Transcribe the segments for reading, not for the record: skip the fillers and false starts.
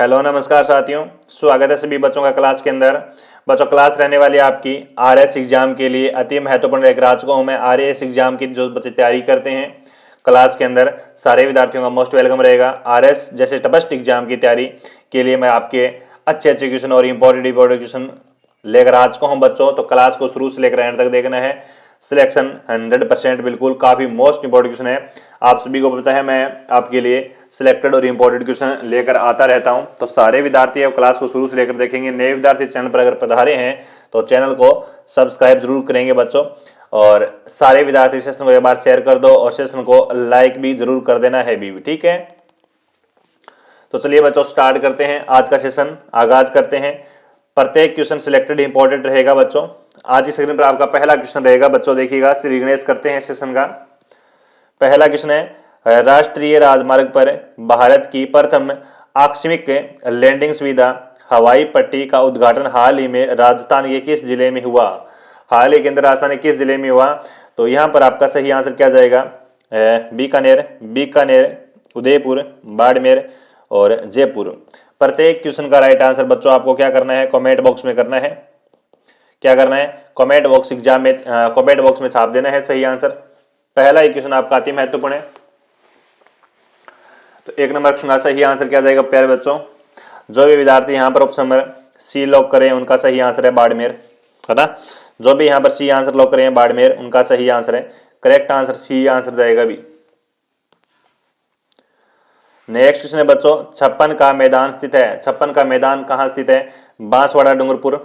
Hello नमस्कार साथियों, स्वागत है सभी बच्चों का क्लास के अंदर। बच्चों, क्लास रहने वाली आपकी आरएस एग्जाम के लिए अति महत्वपूर्ण एक रह चुका हूं मैं। आरएस एग्जाम की जो बच्चे तैयारी करते हैं क्लास के अंदर, सारे विद्यार्थियों का मोस्ट वेलकम रहेगा। आरएस जैसे टफेस्ट एग्जाम की तैयारी के लिए मैं आपके अच्छे अच्छे क्वेश्चन और इंपॉर्टेंट क्वेश्चन लेकर आ चुका हूं बच्चों। तो क्लास को शुरू से लेकर एंड तक देखना है। सिलेक्शन 100% बिल्कुल काफी मोस्ट इंपॉर्टेंट क्वेश्चन है। आप सभी को पता है मैं आपके लिए सिलेक्टेड और इंपॉर्टेंट क्वेश्चन लेकर आता रहता हूं। तो सारे विद्यार्थी अब क्लास को शुरू से लेकर देखेंगे। नए विद्यार्थी चैनल पर अगर पधारे हैं तो चैनल को सब्सक्राइब जरूर करेंगे बच्चों, और सारे विद्यार्थी सेशन को एक बार शेयर कर दो और सेशन को लाइक भी जरूर कर देना है भी, ठीक है। तो चलिए बच्चों स्टार्ट करते हैं आज का सेशन, आगाज करते हैं। प्रत्येक क्वेश्चन सिलेक्टेड इंपॉर्टेंट रहेगा बच्चों। आज इस स्क्रीन पर आपका पहला क्वेश्चन रहेगा बच्चों, देखिएगा। श्री गणेश करते हैं सेशन का। पहला क्वेश्चन है, राष्ट्रीय राजमार्ग पर भारत की प्रथम आकस्मिक लैंडिंग सुविधा हवाई पट्टी का उद्घाटन हाल ही में राजस्थान के किस जिले में हुआ? हाल ही के अंदर राजस्थान के किस जिले में हुआ? तो यहां पर आपका सही आंसर क्या जाएगा? बीकानेर, उदयपुर, बाड़मेर और जयपुर। प्रत्येक क्वेश्चन का राइट आंसर बच्चों आपको क्या करना है? कमेंट बॉक्स में करना है। क्या करना है? कमेंट बॉक्स एग्जाम में कमेंट बॉक्स में छाप देना है सही आंसर। पहला ही क्वेश्चन आपका अति महत्वपूर्ण है। तो एक नंबर क्वेश्चन का सही आंसर क्या जाएगा प्यारे बच्चों? जो भी विद्यार्थी यहाँ पर ऑप्शन नंबर सी लॉक करें उनका सही आंसर है बाड़मेर, है ना। जो भी यहाँ पर सी आंसर लॉक करें बाड़मेर, उनका सही आंसर है। करेक्ट आंसर सी आंसर जाएगा भी। नेक्स्ट क्वेश्चन है बच्चों, छप्पन का मैदान स्थित है। छप्पन का मैदान कहाँ स्थित है? बांसवाड़ा डूंगरपुर,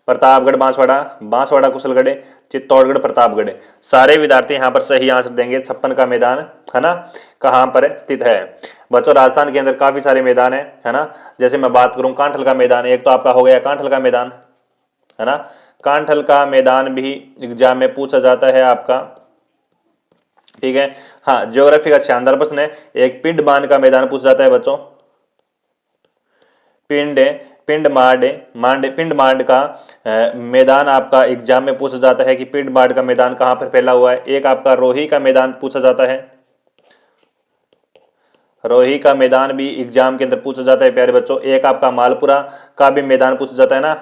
प्रतापगढ़ बांसवाड़ा कुशलगढ़, चित्तौड़गढ़ प्रतापगढ़। सारे विद्यार्थी यहाँ पर सही आंसर देंगे। छप्पन का मैदान, है ना, कहाँ पर स्थित है? बच्चों राजस्थान के अंदर काफी सारे मैदान है ना। जैसे मैं बात करूं कांठल का मैदान, एक तो आपका हो गया कांठल का मैदान, है ना। कांठल का मैदान भी एग्जाम में पूछा जाता है आपका, ठीक है। हाँ, ज्योग्राफी का शानदार प्रश्न है। एक पिंड बांध का मैदान पूछा जाता है बच्चों। पिंड मांड का मैदान आपका एग्जाम में पूछा जाता है कि पिंड मांड का मैदान कहां पर फैला हुआ है। एक आपका रोही का मैदान पूछा जाता है। रोही का मैदान भी एग्जाम के अंदर पूछा जाता है प्यारे बच्चों। एक आपका मालपुरा का भी मैदान पूछा जाता है ना,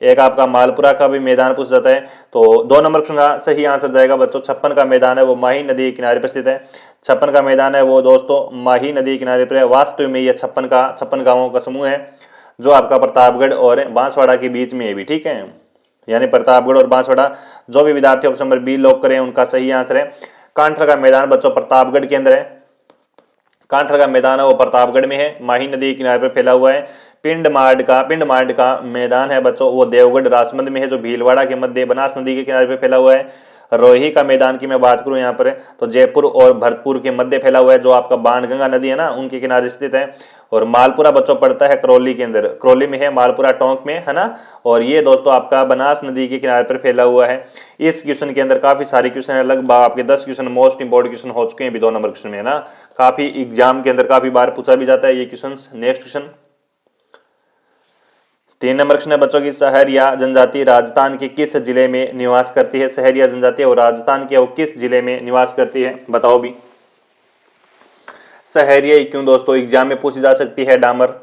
एक आपका मालपुरा का भी मैदान पूछा जाता है। तो दो नंबर क्वेश्चन का सही आंसर जाएगा बच्चों। छप्पन का मैदान है वो माही नदी के किनारे पर स्थित है। छप्पन का मैदान है वो दोस्तों माही नदी के किनारे पर है। वास्तव में यह छप्पन गांवों का समूह है जो आपका प्रतापगढ़ और बांसवाड़ा के बीच में है भी, ठीक है। यानी प्रतापगढ़ और बांसवाड़ा। जो भी विद्यार्थी ऑप्शन नंबर बी लॉक करें उनका सही आंसर है। कांठल का मैदान बच्चों प्रतापगढ़ के अंदर है। कांठल का मैदान है वो प्रतापगढ़ में है, माही नदी के किनारे पर फैला हुआ है। पिंड मांड का मैदान है बच्चों वो देवगढ़ राजमंद में है, जो भीलवाड़ा के मध्य बनास नदी के किनारे पे फैला हुआ है। रोही का मैदान की मैं बात करूं यहाँ पर तो जयपुर और भरतपुर के मध्य फैला हुआ है, जो आपका बाणगंगा नदी है ना उनके किनारे स्थित है। और मालपुरा बच्चों पड़ता है करौली के अंदर, करौली में है मालपुरा टोंक में, है ना। और ये दोस्तों आपका बनास नदी के किनारे पर फैला हुआ है। इस क्वेश्चन के अंदर काफी सारे क्वेश्चन है, लगभग आपके 10 क्वेश्चन मोस्ट इंपोर्टेंट क्वेश्चन हो चुके हैं अभी 2 नंबर क्वेश्चन में, है ना। काफी एग्जाम के अंदर काफी बार पूछा भी जाता है ये question. Next question 3 number question है बच्चों की, सहरिया जनजाति राजस्थान के किस जिले में निवास करती है? सहरिया जनजाति और राजस्थान के वो किस जिले में निवास करती है बताओ भी। सहरिया क्यों दोस्तों एग्जाम में पूछी जा सकती है। डामर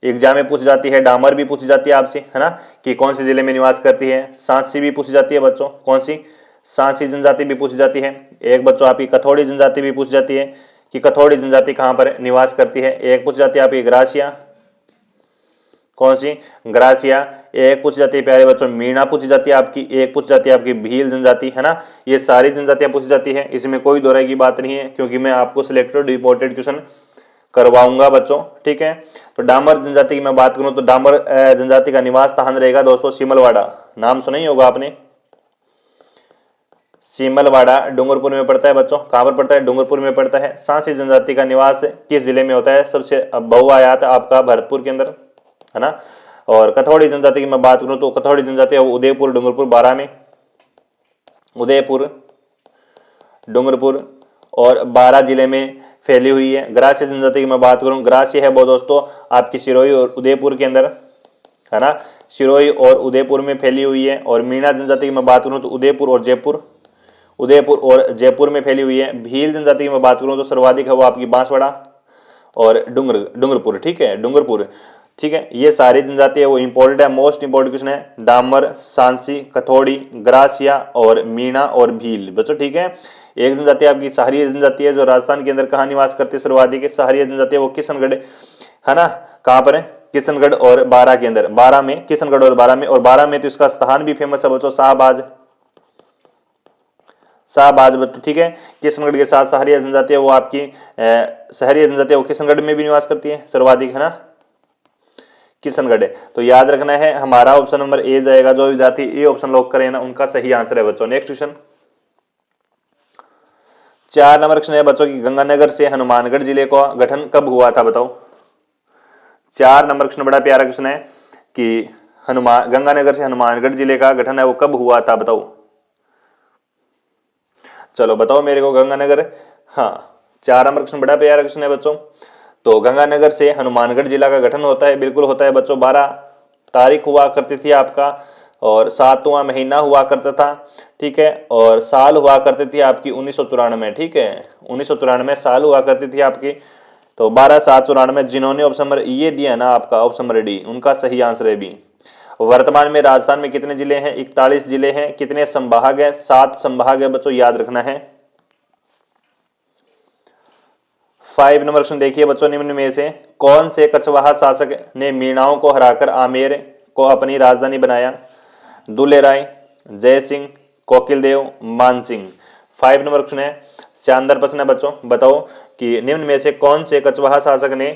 एग्जाम में पूछी जाती है, डामर भी पूछी जाती है आपसे, है ना, कि कौन से जिले में निवास करती है। सांसी भी पूछी जाती है बच्चों, कौन सी? सांसी जनजाति भी पूछी जाती है। एक बच्चों आपकी कथौड़ी जनजाति भी पूछी जाती है कि कथौड़ी जनजाति कहां पर निवास करती है। एक पूछी जाती है आपकी ग्रासिया, कौन सी? ग्रासिया। एक पूछी जाती है प्यारे बच्चों मीणा पूछी जाती है आपकी। एक पूछी जाती है आपकी भील जनजाति, है ना। ये सारी जनजातियां पूछी जाती है, इसमें कोई दो राय की बात नहीं है, क्योंकि मैं आपको सिलेक्टेड इंपॉर्टेंट क्वेश्चन करवाऊंगा बच्चों, ठीक है। तो डामर जनजाति की मैं बात करूं तो डामर जनजाति का निवास स्थान रहेगा दोस्तों सिमलवाड़ा। नाम सुना ही होगा आपने, सिमलवाड़ा डूंगरपुर में पड़ता है बच्चों। कहां पर पड़ता है? डूंगरपुर में पड़ता है। सांसी जनजाति का निवास किस जिले में होता है? सबसे बहुआयात आपका भरतपुर के अंदर, है ना। और कथौड़ी जनजाति की मैं बात करूं तो कथौड़ी जनजाति उदयपुर डूंगरपुर बारा में, उदयपुर डूंगरपुर और बारा जिले में फैली हुई है। ग्रास्य जनजाति की मैं बात करूं, ग्रास्य है वो दोस्तों आपकी सिरोही और उदयपुर के अंदर, है ना, सिरोही और उदयपुर में फैली हुई है। और मीणा जनजाति की मैं बात करूं तो उदयपुर और जयपुर में फैली हुई है। भील जनजाति की मैं बात करूं तो सर्वाधिक है वो आपकी बांसवाड़ा और डूंगरपुर, ठीक है, डूंगरपुर, ठीक है। ये सारी जनजाति है वो इंपॉर्टेंट है, मोस्ट इंपॉर्टेंट क्वेश्चन है। डामर, सांसी, कथोड़ी, ग्रासिया और मीणा और भील बच्चों, ठीक है। एक जनजाति आपकी सहारिया जनजाति है जो राजस्थान के अंदर कहाँ निवास करती है, सर्वाधिक सहारिया जनजाति है वो किशनगढ़, है ना, कहाँ पर है, किशनगढ़ और बारां के अंदर, बारां में, किशनगढ़ और बारां में, और बारां में तो इसका स्थान भी फेमस है बच्चों, शाहबाज, शाहबाज बच्चों, ठीक है। किशनगढ़ के साथ सहारिया जनजाति है वो आपकी सहारिया जनजाति है वो किशनगढ़ में भी निवास करती है सर्वाधिक, है ना, किशनगढ़ है। तो याद रखना है हमारा ऑप्शन नंबर ए जाएगा। जो विद्यार्थी ए ऑप्शन लॉक करें ना उनका सही आंसर है बच्चों। नेक्स्ट क्वेश्चन 4 नंबर क्वेश्चन है बच्चों की, गंगानगर से हनुमानगढ़ जिले का गठन कब हुआ था बताओ। 4 नंबर क्वेश्चन बड़ा प्यारा क्वेश्चन है कि गंगानगर से हनुमानगढ़ जिले का गठन है वो कब हुआ था बताओ। चलो बताओ मेरे को गंगानगर, हाँ 4 नंबर क्वेश्चन बड़ा प्यारा क्वेश्चन है बच्चों। तो गंगानगर से हनुमानगढ़ जिला का गठन होता है, बिल्कुल होता है बच्चों। 12 तारीख हुआ करती थी आपका, और 7वां महीना हुआ करता था, ठीक है, और साल हुआ करती थी आपकी 1994, ठीक है, 1994 साल हुआ करती थी आपकी। तो 12/7/94, जिन्होंने ऑप्शन नंबर ये दिया ना आपका ऑप्शन नंबर डी, उनका सही आंसर है बी। वर्तमान में राजस्थान में कितने जिले हैं, 41 जिले हैं। कितने संभाग है, 7 संभाग है बच्चों, याद रखना है। 5 नंबर क्वेश्चन देखिए बच्चों, निम्न में से कौन से कछवाहा शासक ने मीणाओं को हराकर आमेर को अपनी राजधानी बनाया। दुल्हे राय, जय सिंह, कोकिल देव, मान सिंह। 5 नंबर क्वेश्चन है, शानदार प्रश्न है बच्चों। बताओ कि निम्न में से कौन से कछवाहा शासक ने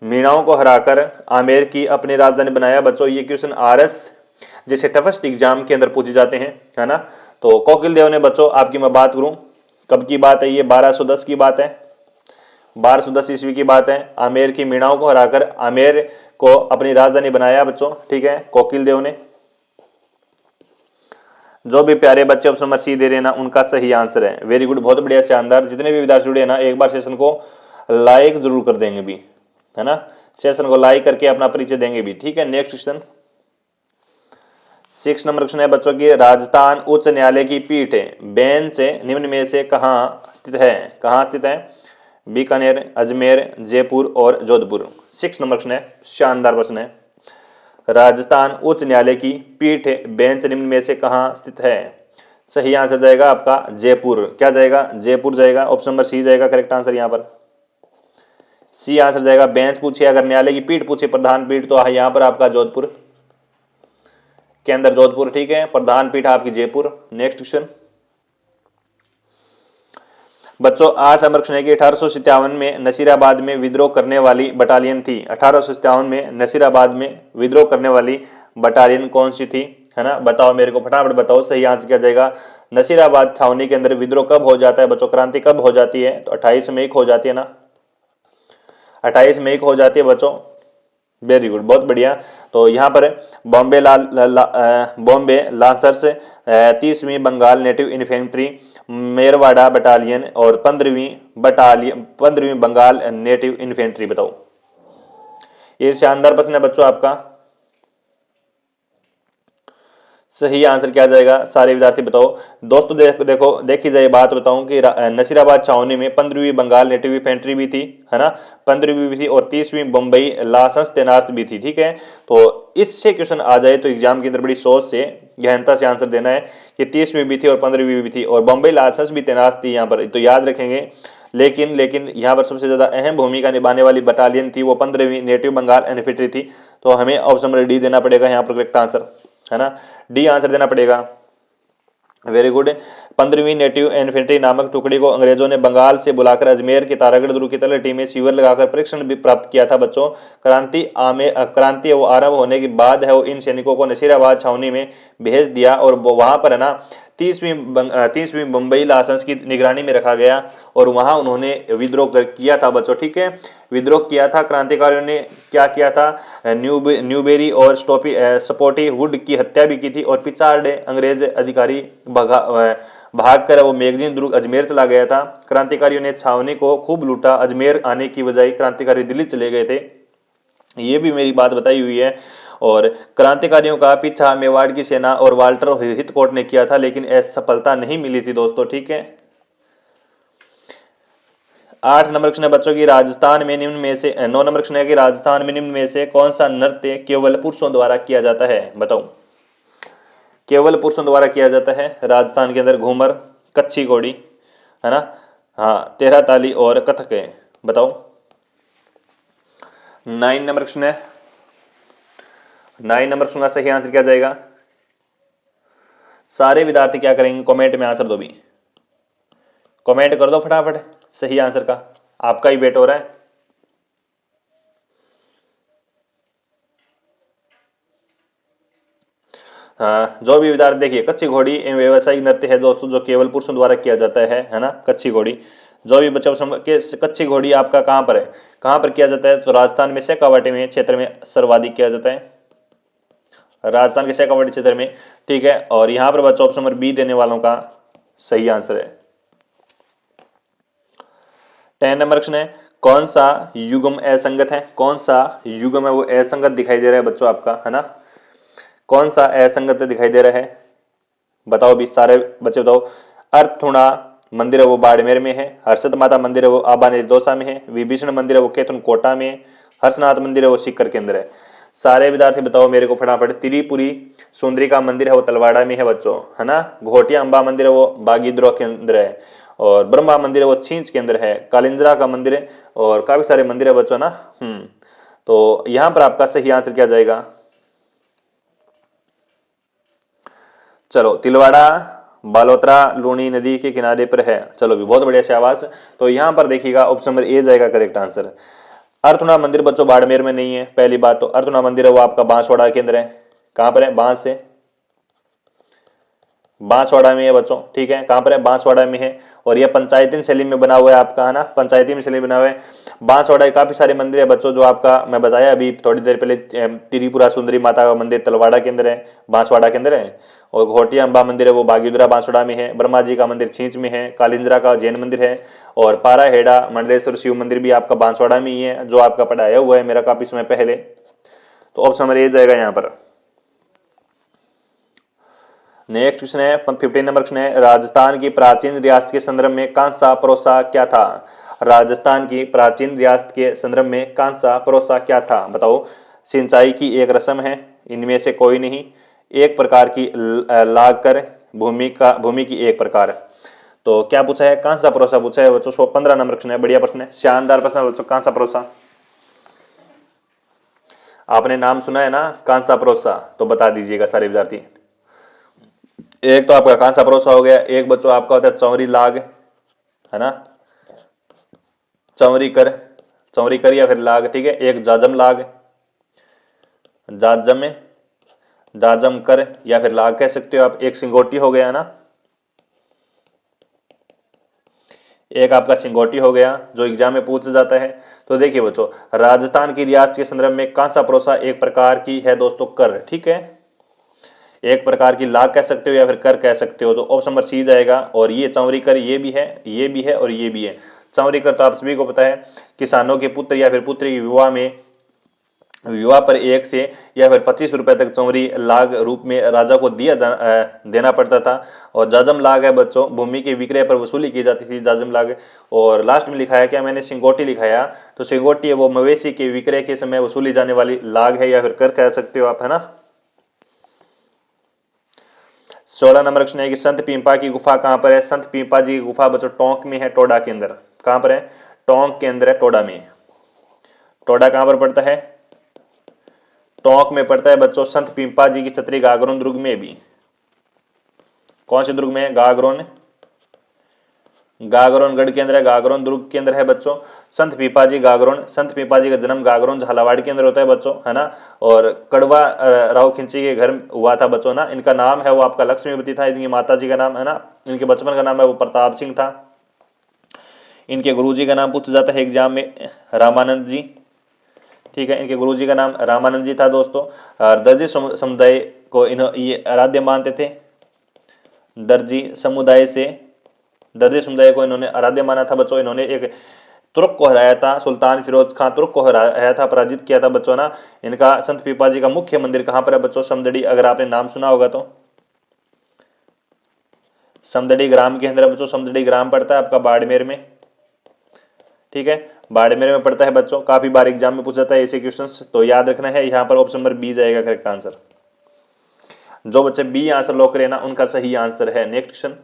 मीणाओं को हराकर आमेर की अपनी राजधानी बनाया बच्चों। ये क्वेश्चन आरएस जैसे टफेस्ट एग्जाम के अंदर पूछे जाते हैं, है ना। तो कोकिल देव ने बच्चों, आपकी मैं बात करूं कब की बात है, ये 1210 की बात है, 1210 ईस्वी की बात है। आमेर की मीणाओं को हराकर आमेर को अपनी राजधानी बनाया बच्चों, ठीक है, कोकिल देव ने। जो भी प्यारे बच्चे ऑप्शन नंबर सी दे रहे हैं ना उनका सही आंसर है। वेरी गुड, बहुत बढ़िया, शानदार। जितने भी विद्यार्थी जुड़े हैं ना एक बार सेशन को लाइक जरूर कर देंगे भी, है ना, सेशन को लाइक करके अपना परिचय देंगे भी, ठीक है। नेक्स्ट क्वेश्चन 6 नंबर क्वेश्चन है बच्चों की, राजस्थान उच्च न्यायालय की पीठ बेंच निम्न में से कहां स्थित है, कहां स्थित है। बीकानेर, अजमेर, जयपुर और जोधपुर। 6 नंबर क्वेश्चन है, शानदार प्रश्न है। राजस्थान उच्च न्यायालय की पीठ बेंच निम्न में से कहां स्थित है। सही आंसर जाएगा आपका जयपुर। क्या जाएगा, जयपुर जाएगा। ऑप्शन नंबर सी जाएगा करेक्ट आंसर, यहां पर सी आंसर जाएगा। बेंच पूछे, अगर न्यायालय की पीठ पूछे, प्रधान पीठ, तो यहां पर आपका जोधपुर के अंदर जोधपुर, ठीक है, प्रधान पीठ आपकी जयपुर। नेक्स्ट क्वेश्चन बच्चों 8 नंबर क्वेश्चन है कि 1857 में नसीराबाद में विद्रोह करने वाली बटालियन थी। 1857 में नसीराबाद में विद्रोह करने वाली बटालियन कौन सी थी, है ना, बताओ मेरे को फटाफट बताओ। सही आंसर क्या जाएगा। नसीराबाद छावनी के अंदर विद्रोह कब हो जाता है बच्चों, क्रांति कब हो जाती है, तो 28 मई को हो जाती है ना, 28 मई को हो जाती है बच्चों। वेरी गुड, बहुत बढ़िया। तो यहाँ पर बॉम्बे बॉम्बे लांसर्स, 30वीं Bengal native infantry, Merwara battalion और 15वीं बंगाल नेटिव इन्फेंट्री। बताओ, ये शानदार प्रश्न है बच्चों आपका। सही आंसर क्या जाएगा, सारे विद्यार्थी बताओ। दोस्तों देखो देखी जाए बात बताऊं कि नसीराबाद छावनी में 15वीं बंगाल नेटिव इन्फेंट्री भी थी, है ना, 15वीं भी थी, और 30वीं बंबई लांसर्स तैनात भी थी, ठीक है। तो इससे क्वेश्चन आ जाए तो एग्जाम के अंदर बड़ी सोच से गहनता से आंसर देना है कि 30वीं भी थी और 15वीं भी थी और बंबई लांसर्स भी तैनात थी यहाँ पर, तो याद रखेंगे। लेकिन यहाँ पर सबसे ज्यादा अहम भूमिका निभाने वाली बटालियन थी वो 15वीं नेटिव बंगाल इन्फेंट्री थी। तो हमें ऑप्शन नंबर डी देना पड़ेगा यहाँ पर करेक्ट आंसर, है ना, डी आंसर देना पड़ेगा। Very good. 15वीं नेटिव इन्फेंट्री नामक टुकड़ी को अंग्रेजों ने बंगाल से बुलाकर अजमेर के तारागढ़ दुर्ग की तलहटी में शिविर लगाकर परीक्षण भी प्राप्त किया था बच्चों। क्रांति वो आरंभ होने के बाद है वो इन सैनिकों को नसीराबाद छावनी में भेज दिया और वहां पर है ना 30वीं बंबई लांसर्स की निगरानी में रखा गया और वहां उन्होंने विद्रोह किया था बच्चों, ठीक है, विद्रोह किया था। क्रांतिकारियों ने क्या किया था, न्यूबेरी और स्पोटी वुड की हत्या भी की थी और पिछाड़े अंग्रेज अधिकारी भागकर वो मैगजीन दुर्ग अजमेर चला गया था। क्रांतिकारियों ने छावनी को खूब लूटा, अजमेर आने की बजाय क्रांतिकारी दिल्ली चले गए थे, ये भी मेरी बात बताई हुई है। और क्रांतिकारियों का पीछा मेवाड़ की सेना और वाल्टर हितकोट ने किया था, लेकिन सफलता नहीं मिली थी दोस्तों, ठीक है। 8 नंबर प्रश्न है बच्चों की, राजस्थान में निम्न में से 9 नंबर प्रश्न है कि राजस्थान में निम्न में से कौन सा नृत्य केवल पुरुषों द्वारा किया जाता है? बताओ, केवल पुरुषों द्वारा किया जाता है राजस्थान के अंदर। घूमर, कच्छी घोड़ी, है ना, हाँ, तेरह ताली और कथक है। बताओ। 9 नंबर प्रश्न है, 9 नंबर प्रश्न का सही आंसर क्या जाएगा? सारे विद्यार्थी क्या करेंगे, कमेंट में आंसर दो भी, कमेंट कर दो फटाफट सही आंसर का, आपका ही वेट हो रहा है। हाँ, जो भी विद्यार्थी, देखिए कच्ची घोड़ी व्यावसायिक नृत्य है दोस्तों जो केवल पुरुषों द्वारा किया जाता है ना, कच्ची घोड़ी। जो भी बच्चा कच्ची घोड़ी आपका कहां पर है, कहां पर किया जाता है? तो राजस्थान में शेखावाटी में क्षेत्र में सर्वाधिक किया जाता है, राजस्थान के शेखावाटी क्षेत्र में, ठीक है। और यहां पर बच्चा ऑप्शन नंबर बी देने वालों का सही आंसर है। 10 नंबर प्रश्न है, कौन सा युग्म असंगत है? कौन सा युग्म है वो असंगत दिखाई दे रहा है बच्चों आपका, है ना? कौन सा असंगत दिखाई दे रहा है? बताओ भी सारे बच्चे बताओ। अर्थुणा मंदिर है वो बाड़मेर में है, हर्षद माता मंदिर है वो आबा ने दौसा में है, विभीषण मंदिर है वो केतन कोटा में है, हर्षनाथ मंदिर है वो सीकर के अंदर है। सारे विद्यार्थी बताओ मेरे को फटाफट। त्रिपुरी सुंदरी का मंदिर है वो तलवाड़ा में है बच्चों, है ना। घोटिया अंबा मंदिर है वो बागीद्रो के अंदर है, और ब्रह्मा मंदिर है वो छींच के अंदर है, कालिंद्रा का मंदिर है, और काफी सारे मंदिर है बच्चों ना। तो यहां पर आपका सही आंसर क्या जाएगा? चलो, तिलवाड़ा बालोतरा लूणी नदी के किनारे पर है। चलो भी बहुत बढ़िया शाबाश। तो यहां पर देखिएगा ऑप्शन नंबर ए जाएगा करेक्ट आंसर। अर्थुणा मंदिर बच्चों बाड़मेर में नहीं है, पहली बात तो। अर्थुणा मंदिर है वो आपका बांसवाड़ा के अंदर है। कहां पर है? बांस है, बांसवाड़ा में है बच्चों, ठीक है। कहां पर है? बांसवाड़ा में है। और यह पंचायती शैली में बना हुआ है आपका, है ना, पंचायती में शैली में बना हुआ है। बांसवाड़ा के काफी सारे मंदिर है बच्चों जो आपका मैं बताया अभी थोड़ी देर पहले। त्रिपुरा सुंदरी माता का मंदिर तलवाड़ा के अंदर है, बांसवाड़ा के अंदर है। और घोटिया अंबा मंदिर है वो बागीदुरा बांसवाड़ा में है। ब्रह्मा जी का मंदिर छींच में है। कालिंद्रा का जैन मंदिर है। और पाराहेड़ा मंडलेश्वर शिव मंदिर भी आपका बांसवाड़ा में ही है, जो आपका पढ़ाया हुआ है मेरा काफी समय पहले। तो ऑप्शन नंबर ए जाएगा यहाँ पर। नेक्स्ट क्वेश्चन है 15 नंबर क्वेश्चन है, राजस्थान की प्राचीन रियासत के संदर्भ में कांसा परोसा क्या था? राजस्थान की प्राचीन रियासत के संदर्भ में कांसा परोसा क्या था? बताओ। सिंचाई की एक रस्म है, इनमें से कोई नहीं, एक प्रकार की लाग कर, भूमि की एक प्रकार। तो क्या पूछा है? कांसा परोसा पूछा है बच्चों। 15 नंबर क्वेश्चन है, बढ़िया प्रश्न है, शानदार प्रश्न है बच्चों। कांसा परोसा आपने नाम सुना है ना, कांसा परोसा? तो बता दीजिएगा सारे विद्यार्थी। एक तो आपका कांसा परोसा हो गया, एक बच्चों आपका होता है चौरी लाग, है ना, चौरी कर, चौरी कर या फिर लाग, ठीक है। एक जाजम लाग, जाजम में, जाजम कर या फिर लाग कह सकते हो आप। एक सिंगोटी हो गया, है ना, एक आपका सिंगोटी हो गया जो एग्जाम में पूछा जाता है। तो देखिए बच्चों, राजस्थान की रियासत के संदर्भ में कांसा परोसा एक प्रकार की है दोस्तों कर, ठीक है। एक प्रकार की लाग कह सकते हो या फिर कर कह सकते हो। तो ऑप्शन नंबर सी जाएगा। और ये चौरी कर ये भी है, ये भी है और ये भी है। चौरी कर तो आप सभी को पता है, किसानों के पुत्र या फिर पुत्री के विवाह पर 1 से या फिर 25 रुपए तक चौरी लाग रूप में राजा को देना पड़ता था। और जाजम लाग है बच्चों, भूमि के विक्रय पर वसूली की जाती थी, जाजम लाग। और लास्ट में लिखा है क्या मैंने? सिंगोटी लिखाया। तो सिंगोटी है वो मवेशी के विक्रय के समय वसूली जाने वाली लाग है या फिर कर कह सकते हो आप, है ना। 16 नंबर प्रश्न है कि संत पीपा की गुफा कहां पर है? संत पीपा जी की गुफा बच्चों टोंक में है, टोडा के अंदर। कहां पर है? टोंक के अंदर है, टोडा में। टोडा कहां पर पड़ता है? टोंक में पड़ता है बच्चों। संत पीपा जी की छतरी गागरोन दुर्ग में भी। कौन से दुर्ग में है? गागरोन, गागरोन गढ़ के अंदर है, गागरोन दुर्ग के अंदर है बच्चों। संत पीपाजी गागरोन, संत पीपाजी का जन्म गागरोन झालावाड़ के अंदर होता है बच्चों, है ना। और कड़वा राव खिंची के घर हुआ था बच्चों ना। इनका नाम है वो आपका लक्ष्मीवती था, इनकी माता जी का नाम, है ना। इनके बचपन का नाम है वो प्रताप सिंह था। इनके गुरुजी का नाम पूछा जाता है एग्जाम में, रामानंद जी, ठीक है। इनके गुरुजी का नाम रामानंद जी था दोस्तों। और दर्जी समुदाय को ये आराध्य मानते थे। दर्जी समुदाय से, दर्जी समुदाय को इन्होंने आराध्य माना था बच्चों। इन्होंने एक तुर्क को हराया था, सुल्तान फिरोज खान तुर्क को हराया था, पराजित किया था बच्चों ना। इनका संत पीपाजी का मुख्य मंदिर कहां पर है बच्चों? समदड़ी, अगर आपने नाम सुना होगा तो। समदड़ी ग्राम के अंदर बच्चों, समदड़ी ग्राम पड़ता है आपका बाड़मेर में। ठीक है, बाड़मेर में पड़ता है बच्चों, काफी बार एग्जाम में पूछा जाता है ऐसे क्वेश्चंस, तो याद रखना है। यहाँ पर ऑप्शन नंबर बी जाएगा करेक्ट आंसर। जो बच्चे बी आंसर लॉक करें ना उनका सही आंसर है। नेक्स्ट क्वेश्चन,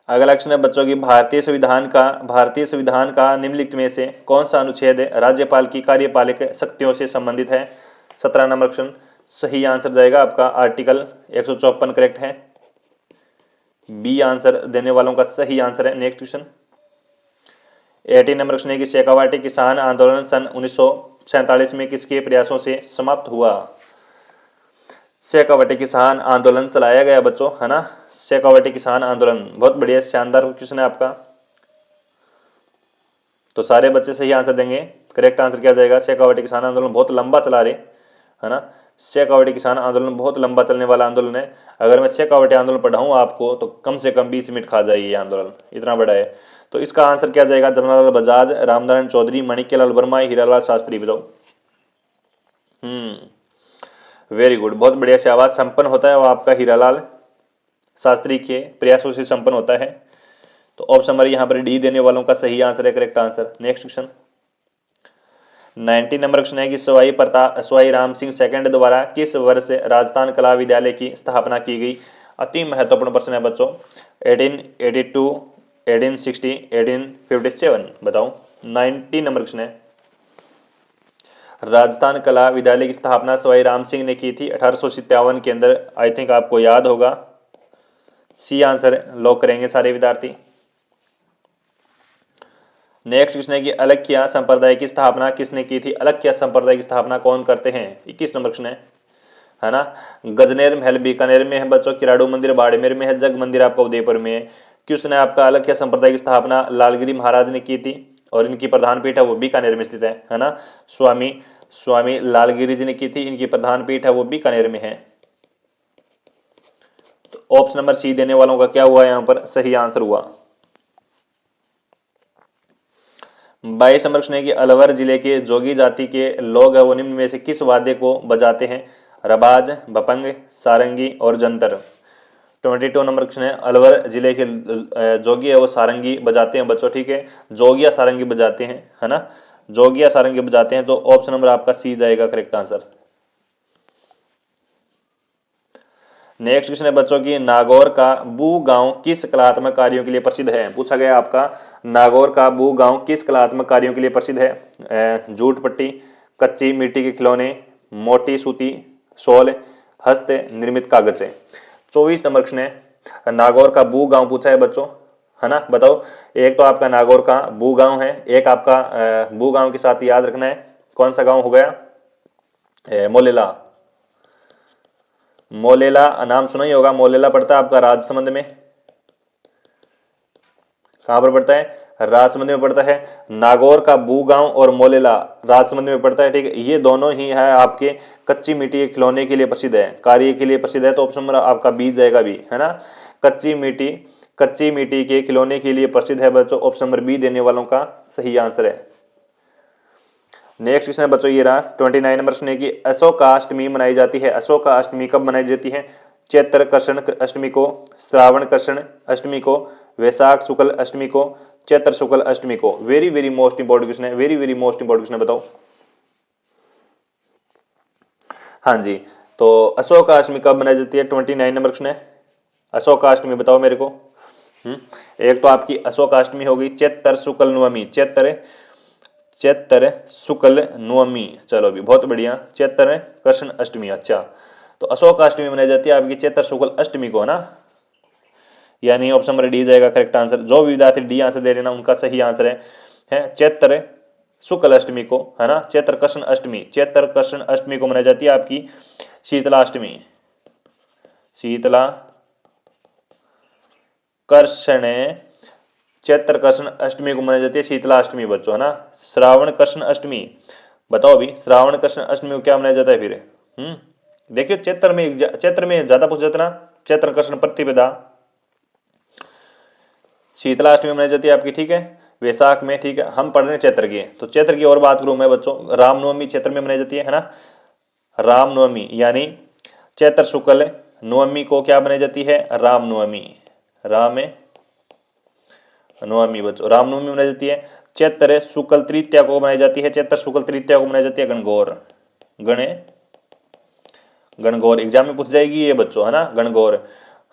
अगला क्वेश्चन है बच्चों की भारतीय संविधान का निम्नलिखित में से कौन सा अनुच्छेद राज्यपाल की कार्यपालक शक्तियों से संबंधित है। 17 नंबर क्वेश्चन, सही आंसर जाएगा आपका आर्टिकल 154 करेक्ट है। बी आंसर देने वालों का सही आंसर है। नेक्स्ट क्वेश्चन, 18 नंबर क्वेश्चन है कि शेखावाटी किसान आंदोलन सन 1947 में किसके प्रयासों से समाप्त हुआ। शेखावाटी किसान आंदोलन चलाया गया बच्चों, है ना, शेखावाटी किसान आंदोलन। बहुत बढ़िया, शानदार क्वेश्चन है आपका, तो सारे बच्चे सही आंसर देंगे। करेक्ट आंसर क्या जाएगा, शेखावाटी किसान आंदोलन बहुत लंबा चला रहे, है ना, शेखावाटी किसान आंदोलन बहुत लंबा चलने वाला आंदोलन है। अगर मैं शेखावाटी आंदोलन पढ़ाऊं आपको तो कम से कम 20 मिनट खा जाएगी ये आंदोलन, इतना बड़ा है। तो इसका आंसर क्या जाएगा, जमनालाल बजाज, रामनारायण चौधरी, माणिक्यलाल वर्मा, हीरालाल शास्त्री, बताओ। वेरी गुड, बहुत बढ़िया से आवाज संपन्न होता है वो आपका हीरालाल शास्त्री के प्रयासों से संपन्न होता है। तो ऑप्शन नंबर यहाँ पर डी देने वालों का सही आंसर है correct answer. Next question, 19 number question है कि सवाई राम सिंह सेकंड द्वारा किस वर्ष राजस्थान कला विद्यालय की स्थापना की गई। अति महत्वपूर्ण प्रश्न है बच्चों, 1882, 1860, 1857, बताओ। 19 नंबर क्वेश्चन है, राजस्थान कला विद्यालय की स्थापना सवाई राम सिंह ने की थी 1857 के अंदर। आई थिंक आपको याद होगा। सी आंसर लॉक करेंगे सारे विद्यार्थी। नेक्स्ट क्वेश्चन है कि अलख्या संप्रदाय की स्थापना किसने की थी। अलख्या संप्रदाय की स्थापना कौन करते हैं। 21 नंबर क्वेश्चन है ना। गजनेर महल बीकानेर में है बच्चों, किराड़ू मंदिर बाड़मेर में है, जग मंदिर आपका उदयपुर में है। क्वेश्चन है आपका, अलख्या संप्रदाय की स्थापना लालगिरी महाराज ने की थी और इनकी प्रधान पीठ है वो बीकानेर में स्थित है ना। स्वामी लालगिरी जी ने की थी, इनकी प्रधान पीठ है वो बीकानेर में है। तो ऑप्शन नंबर सी देने वालों का क्या हुआ, यहां पर सही आंसर हुआ। 22 नंबर क्वेश्चन है कि अलवर जिले के जोगी जाति के लोग है वो निम्न में से किस वाद्य को बजाते हैं। रबाज, भपंग, सारंगी और जंतर। 22 नंबर क्वेश्चन है, अलवर जिले के जोगी है वो सारंगी बजाते हैं बच्चों, ठीक है, जोगिया सारंगी बजाते हैं, है ना, जोगिया सारंगी बजाते हैं। तो ऑप्शन नंबर आपका सी जाएगा करेक्ट आंसर। नेक्स्ट क्वेश्चन है बच्चों की, नागौर का बू गांव किस कलात्मक कार्यों के लिए प्रसिद्ध है। पूछा गया आपका, नागौर का बू गांव किस कलात्मक कार्यों के लिए प्रसिद्ध है। जूट पट्टी, कच्ची मिट्टी के खिलौने, मोटी सूती शॉल, हस्त निर्मित कागज। 24 नंबर क्वेश्चन है, नागौर का बू गांव पूछा है बच्चों, है ना, बताओ। एक तो आपका नागौर का बू गांव है, एक आपका बू गांव के साथ याद रखना है कौन सा गांव हो गया, मोलेला। मोलेला नाम सुना ही होगा, मोलेला पड़ता है आपका राजसमंद में। कहां पर पड़ता है, राजसमंद में पड़ता है। नागौर का बू गांव और मोलेला राजसमंद में पड़ता है, ठीक है। ये दोनों ही है आपके कच्ची मिट्टी के खिलौने के लिए प्रसिद्ध है, कार्य के लिए प्रसिद्ध है। तो ऑप्शन नंबर आपका बी जाएगा, बी, है ना, कच्ची मिट्टी के खिलौने के लिए प्रसिद्ध है बच्चों। ऑप्शन नंबर बी देने वालों का सही आंसर है। नेक्स्ट क्वेश्चन है बच्चों ये रहा 29 नंबर क्वेश्चन है कि अशोकाष्टमी मनाई जाती है। अशोकाष्टमी कब मनाई जाती है। चैत्र कृष्ण अष्टमी को, श्रावण कृष्ण अष्टमी को, वैशाख शुक्ल अष्टमी को, चैत्र शुक्ल अष्टमी को। Very very most important question है, very very most important question है, बताओ। हाँ जी, तो अशोकाष्टमी कब मनाई जाती है। 29 नंबर क्वेश्चन है, अशोकाष्टमी बताओ मेरे को। एक तो आपकी अशोकाष्टमी होगी चैत्र शुक्ल नवमी, चैत्र शुक्ल नवमी, चलो भी बहुत बढ़िया, चैत्र कृष्ण अष्टमी। अच्छा, तो अशोक अष्टमी मनाई जाती है आपकी चैत्र शुक्ल अष्टमी को, है ना, यानी ऑप्शन नंबर डी जाएगा करेक्ट आंसर। जो भी विद्यार्थी डी आंसर दे रहे ना उनका सही आंसर है चैत्र शुक्ल अष्टमी को, है ना, चैत्र कृष्ण अष्टमी, चैत्र कृष्ण अष्टमी को मनाई जाती है आपकी शीतलाष्टमी, शीतला कृष्ण, चैत्र कृष्ण अष्टमी को मनाई जाती है शीतलाष्टमी बच्चों, है ना। श्रावण कृष्ण अष्टमी, बताओ भी श्रावण कृष्ण अष्टमी को क्या मनाया जाता है फिर। देखियो चैत्र में ज्यादा पूछ जाता ना, चैत्र कृष्ण प्रतिपदा। शीतलाष्टमी मनाई जाती है आपकी, ठीक है, वैशाख में, ठीक है। हम पढ़ रहे हैं चैत्र की, तो चैत्र की और बात करूं मैं बच्चों, रामनवमी चैत्र में मनाई जाती है ना, रामनवमी, यानी चैत्र शुक्ल नवमी को क्या मनाई जाती है, रामनवमी, नवमी बच्चों, रामनवमी मनाई जाती है। चैत्र शुक्ल तृतीया को मनाई जाती है, चैत्र शुक्ल तृतीया को मनाई जाती है गणगौर। गणगौर एग्जाम में पूछ जाएगी ये बच्चों, है ना, गणगौर।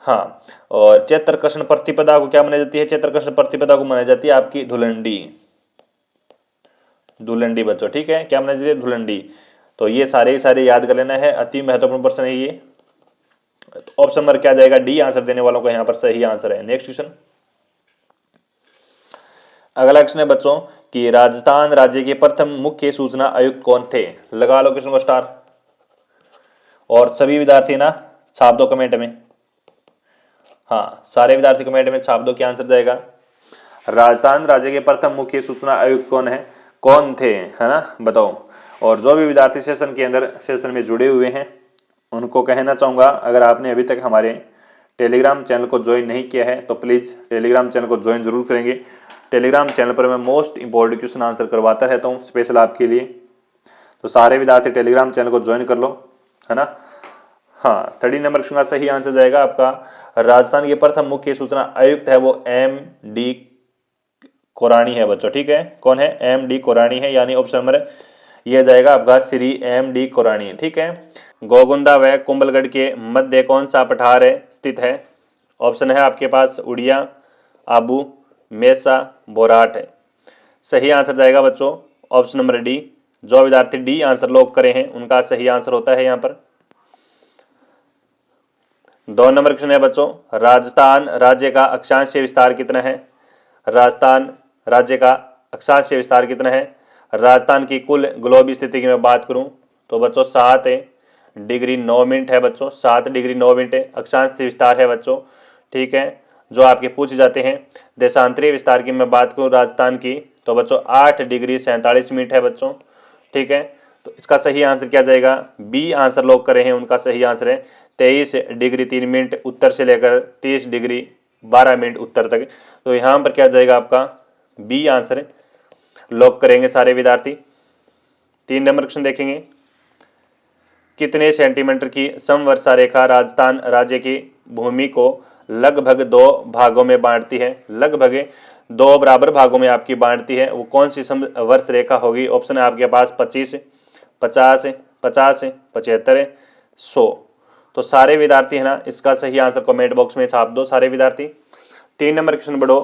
हाँ, और चैत्र कृष्ण प्रतिपदा को क्या मनाई जाती है, चैत्र कृष्ण प्रतिपदा को मनाई जाती है आपकी धुलंडी। धुलंडी बच्चों, ठीक है, क्या मनाई जाती है, धुलंडी। तो ये सारे ही सारे याद कर लेना है, अति महत्वपूर्ण प्रश्न है ये। ऑप्शन नंबर क्या जाएगा, डी आंसर देने वालों का यहाँ पर सही आंसर है। नेक्स्ट क्वेश्चन, अगला क्वेश्चन है बच्चों कि राजस्थान राज्य के प्रथम मुख्य सूचना आयुक्त कौन थे। लगा लो क्वेश्चन को स्टार, और सभी विद्यार्थी ना छाप दो कमेंट में। हाँ, सारे विद्यार्थी कमेंट में छाप दो क्या आंसर जाएगा। राजस्थान राज्य के प्रथम मुख्य सूचना आयुक्त कौन है, कौन थे, है ना, बताओ। और जो भी विद्यार्थी सेशन के अंदर सेशन में जुड़े हुए हैं उनको कहना चाहूंगा, अगर आपने अभी तक हमारे टेलीग्राम चैनल को ज्वाइन नहीं किया है तो प्लीज टेलीग्राम चैनल को ज्वाइन जरूर करेंगे। टेलीग्राम चैनल पर मैं मोस्ट इंपॉर्टेंट क्वेश्चन आंसर करवाता रहता हूँ स्पेशल आपके लिए। तो सारे विद्यार्थी टेलीग्राम चैनल को ज्वाइन कर लो, है ना। हाँ, 30 नंबर क्वेश्चन का सही आंसर जाएगा आपका राजस्थान के प्रथम मुख्य सूचना आयुक्त है वो M.D. कोराणी है बच्चों, ठीक है। कौन है, M.D. कोराणी है, यानी ऑप्शन नंबर यह जाएगा आपका श्री M.D. कोराणी, ठीक है। गोगुंदा व कुंभलगढ़ के मध्य कौन सा पठार स्थित है। ऑप्शन है आपके पास उड़िया, आबू, मेसा, बोराट है। सही आंसर जाएगा बच्चों ऑप्शन नंबर डी। जो विद्यार्थी डी आंसर लॉक करे हैं उनका सही आंसर होता है यहाँ पर। 2 नंबर क्वेश्चन है बच्चों, राजस्थान राज्य का अक्षांशीय विस्तार कितना है। राजस्थान राज्य का अक्षांशीय विस्तार कितना है। राजस्थान की कुल ग्लोब स्थिति की मैं बात करूं तो बच्चों 7 डिग्री 9 मिनट है बच्चों, 7 डिग्री 9 मिनट अक्षांशीय विस्तार है बच्चों, ठीक है। जो आपके पूछे जाते हैं देशांतरीय विस्तार की मैं बात करूं राजस्थान की तो बच्चों 8 डिग्री 47 मिनट है बच्चों, ठीक है। तो इसका सही आंसर क्या जाएगा, बी आंसर लोग करे हैं उनका सही आंसर है 23 डिग्री 3 मिनट उत्तर से लेकर 30 डिग्री 12 मिनट उत्तर तक। तो यहां पर क्या जाएगा आपका बी आंसर लॉक करेंगे सारे विद्यार्थी। 3 नंबर क्वेश्चन देखेंगे, कितने सेंटीमीटर की समवर्षा रेखा राजस्थान राज्य की भूमि को लगभग 2 भागों में बांटती है। लगभग 2 बराबर भागों में आपकी बांटती है, वो कौन सी समवर्ष रेखा होगी। ऑप्शन है आपके पास 25, 50, 50, 75, 100। तो सारे विद्यार्थी है ना इसका सही आंसर कमेंट बॉक्स में छाप दो सारे विद्यार्थी। 3 नंबर क्वेश्चन बढ़ो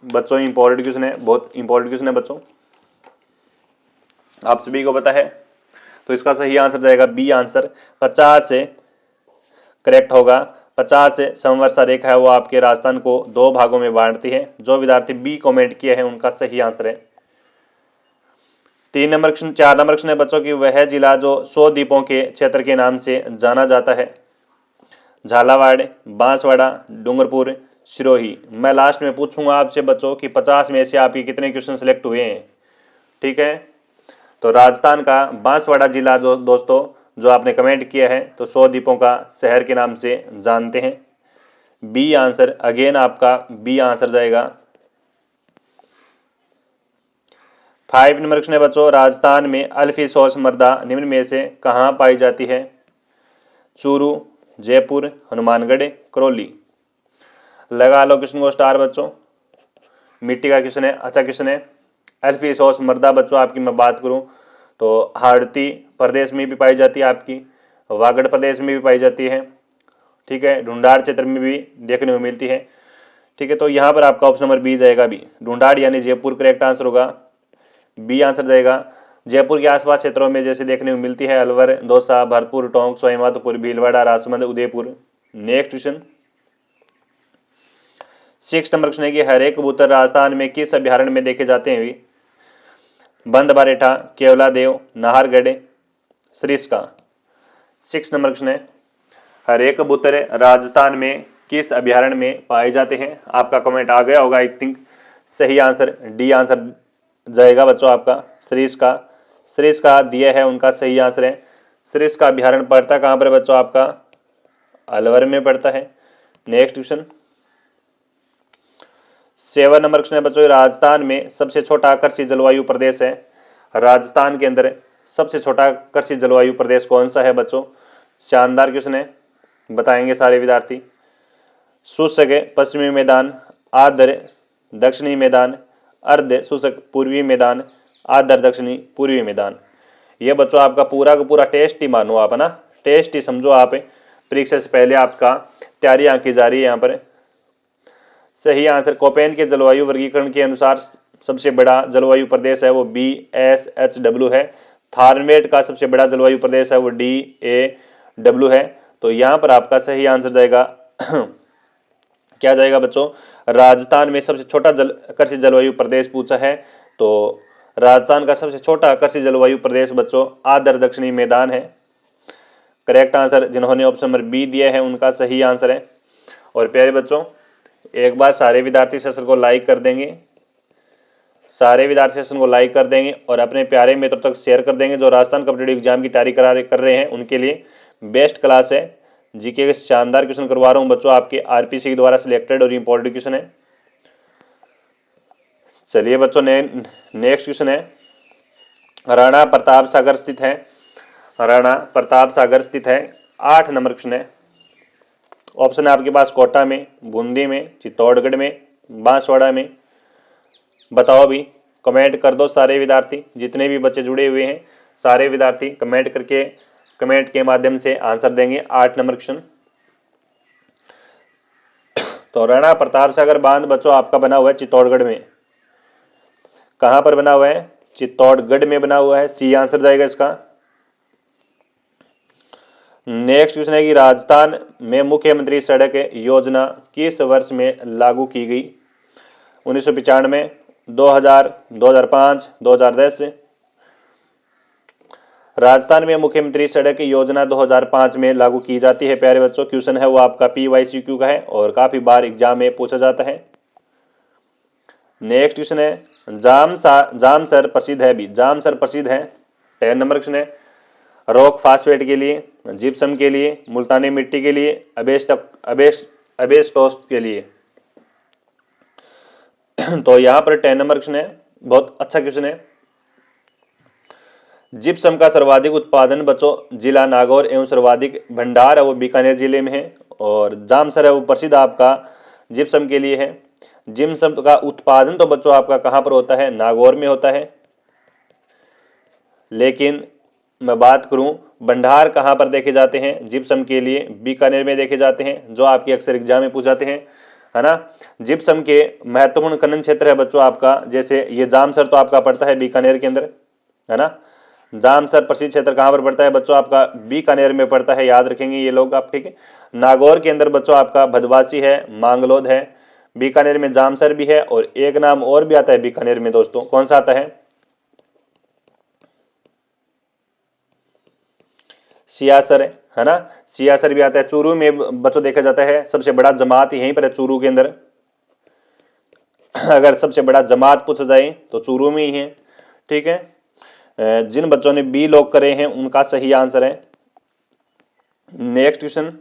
बच्चों, इंपॉर्टेंट क्वेश्चन है, बहुत इंपॉर्टेंट क्वेश्चन है बच्चों, आप सभी को पता है। तो इसका सही आंसर जाएगा बी आंसर 50 से करेक्ट होगा। 50 से समवर्षा रेखा है वो आपके राजस्थान को 2 भागों में बांटती है। जो विद्यार्थी बी कमेंट किए हैं उनका सही आंसर है। 3 नंबर क्वेश्चन 4 नंबर क्वेश्चन है बच्चों की वह जिला जो 100 द्वीपों के क्षेत्र के नाम से जाना जाता है। झालावाड़, बांसवाड़ा, डूंगरपुर, सिरोही। मैं लास्ट में पूछूंगा आपसे बच्चों कि 50 में से आपके कितने क्वेश्चन सिलेक्ट हुए हैं, ठीक है। तो राजस्थान का बांसवाड़ा जिला जो दोस्तों जो आपने कमेंट किया है तो 100 द्वीपों का शहर के नाम से जानते हैं। बी आंसर अगेन आपका बी आंसर जाएगा। 5 नंबर क्वेश्चन है बच्चों, राजस्थान में अल्फिसोस मृदा निम्न में से कहां पाई जाती है। चूरू, जयपुर, हनुमानगढ़, करौली। लगा लो क्वेश्चन को स्टार बच्चों, मिट्टी का क्वेश्चन है, अच्छा क्वेश्चन है। अल्फिसोस मृदा बच्चों आपकी मैं बात करूं तो हाड़ती प्रदेश में भी पाई जाती है, आपकी वागड़ प्रदेश में भी पाई जाती है, ठीक है। ढूंढाड़ क्षेत्र में भी देखने को मिलती है, ठीक है। तो यहाँ पर आपका ऑप्शन नंबर बी जाएगा, बी ढूंढाड़ यानी जयपुर करेक्ट आंसर होगा, बी आंसर जाएगा। जयपुर के आसपास क्षेत्रों में जैसे देखने को मिलती है Alwar, Dausa, Bharatpur, Tonk, Sawai Madhopur, Bhilwara, Rajsamand, Udaipur. Next question 6 number question है कि हर एक कबूतर राजस्थान में किस अभ्यारण्य में देखे जाते हैं। बंदबारेठा, केवलादेव, नाहरगढ़, सरिस्का। 6 नंबर क्वेश्चन है हर एक कबूतर राजस्थान में किस अभ्यारण्य में पाए जाते हैं। आपका कमेंट आ गया होगा आई थिंक, सही आंसर डी आंसर जाएगा बच्चों आपका सरिस्का। सरिस्का दिया है उनका सही आंसर है। सरिस्का अभ्यारण्य पड़ता कहां पर बच्चों आपका अलवर में पड़ता है। नेक्स्ट क्वेश्चन 7 नंबर क्वेश्चन है बच्चों, राजस्थान में सबसे छोटा कृषि जलवायु प्रदेश है। राजस्थान के अंदर सबसे छोटा कृषि जलवायु प्रदेश कौन सा है बच्चों। शानदार क्वेश्चन है, बताएंगे सारे विद्यार्थी। शुष्क पश्चिमी मैदान, आर्द्र दक्षिणी मैदान, अर्ध शुष्क पूर्वी मैदान, आर्द्र दक्षिणी पूर्वी मैदान। ये बच्चों आपका पूरा का पूरा टेस्ट ही मानो आप, है ना, टेस्ट ही समझो आप। परीक्षा से पहले आपका तैयारी की जा रही है यहाँ पर। सही आंसर कोपेन के जलवायु वर्गीकरण के अनुसार सबसे बड़ा जलवायु प्रदेश है वो BSHW है। फारेनहाइट का सबसे बड़ा जलवायु प्रदेश है वो DAW है। तो यहां पर आपका सही आंसर जाएगा क्या जाएगा बच्चों, राजस्थान में सबसे छोटा कृषि जलवायु प्रदेश पूछा है, तो राजस्थान का सबसे छोटा कृषि जलवायु प्रदेश बच्चों आर्द्र दक्षिणी मैदान है। करेक्ट आंसर जिन्होंने ऑप्शन नंबर बी दिया है उनका सही आंसर है। और प्यारे बच्चों, एक बार सारे विद्यार्थी सेशन को लाइक कर देंगे, सारे विद्यार्थी सेशन को लाइक कर देंगे और अपने प्यारे मित्रों तक शेयर कर देंगे। जो राजस्थान कॉम्पिटिटिव एग्जाम की तैयारी कर रहे हैं उनके लिए बेस्ट क्लास है। जीके के शानदार क्वेश्चन करवा रहा हूं बच्चों, आपके आरपीसी के द्वारा सिलेक्टेड और इंपॉर्टेंट क्वेश्चन है। चलिए बच्चों, नेक्स्ट क्वेश्चन है, राणा प्रताप सागर स्थित है, राणा प्रताप सागर स्थित है, 8 नंबर क्वेश्चन है। ऑप्शन है आपके पास कोटा में, बूंदी में, चित्तौड़गढ़ में, बांसवाड़ा में। बताओ भी, कमेंट कर दो सारे विद्यार्थी, जितने भी बच्चे जुड़े हुए हैं सारे विद्यार्थी कमेंट करके, कमेंट के माध्यम से आंसर देंगे 8 नंबर क्वेश्चन। तो राणा प्रताप सागर बांध बच्चों आपका बना हुआ है चित्तौड़गढ़ में। कहां पर बना हुआ है? चित्तौड़गढ़ में बना हुआ है, सी आंसर जाएगा इसका। नेक्स्ट क्वेश्चन है कि राजस्थान में मुख्यमंत्री सड़क योजना किस वर्ष में लागू की गई? 1995, 2000, 2005, 2010। राजस्थान में मुख्यमंत्री सड़क योजना 2005 में लागू की जाती है प्यारे बच्चों। क्वेश्चन है वो आपका PYCQ का है और काफी बार एग्जाम में पूछा जाता है। नेक्स्ट क्वेश्चन है, जामसर प्रसिद्ध है भी, जामसर प्रसिद्ध है। 10 नंबर क्वेश्चन है, रॉक फास्फेट के लिए, जिप्सम के लिए, मुल्तानी मिट्टी के लिए, अबेस्टोस के लिए। तो यहां पर 10 नंबर क्वेश्चन है, बहुत अच्छा क्वेश्चन है। जिप्सम का सर्वाधिक उत्पादन बच्चों जिला नागौर एवं सर्वाधिक भंडार है वो बीकानेर जिले में है। और जामसर है वो प्रसिद्ध आपका जिप्सम के लिए है। जिप्सम का उत्पादन तो बच्चों आपका कहां पर होता है? नागौर में होता है। लेकिन मैं बात करूं भंडार कहां पर देखे जाते हैं जिप्सम के लिए? बीकानेर में देखे जाते हैं, जो आपके अक्सर एग्जाम में पूछ जाते हैं, है ना। जिप्सम के महत्वपूर्ण खनन क्षेत्र है बच्चों आपका, जैसे ये जामसर तो आपका पड़ता है बीकानेर के अंदर, है ना। जामसर प्रसिद्ध क्षेत्र कहां पर पड़ता है बच्चों? आपका बीकानेर में पड़ता है, याद रखेंगे ये लोग आप, ठीक है। नागौर के अंदर बच्चों आपका भदवासी है, मांगलोद है। बीकानेर में जामसर भी है और एक नाम और भी आता है बीकानेर में दोस्तों, कौन सा आता है? सियासर है ना, सियासर भी आता है। चूरू में बच्चों देखा जाता है सबसे बड़ा जमात यहीं पर है चूरू के अंदर। अगर सबसे बड़ा जमात पूछा जाए तो चूरू में ही है, ठीक है। जिन बच्चों ने बी लॉक करे हैं उनका सही आंसर है। नेक्स्ट क्वेश्चन,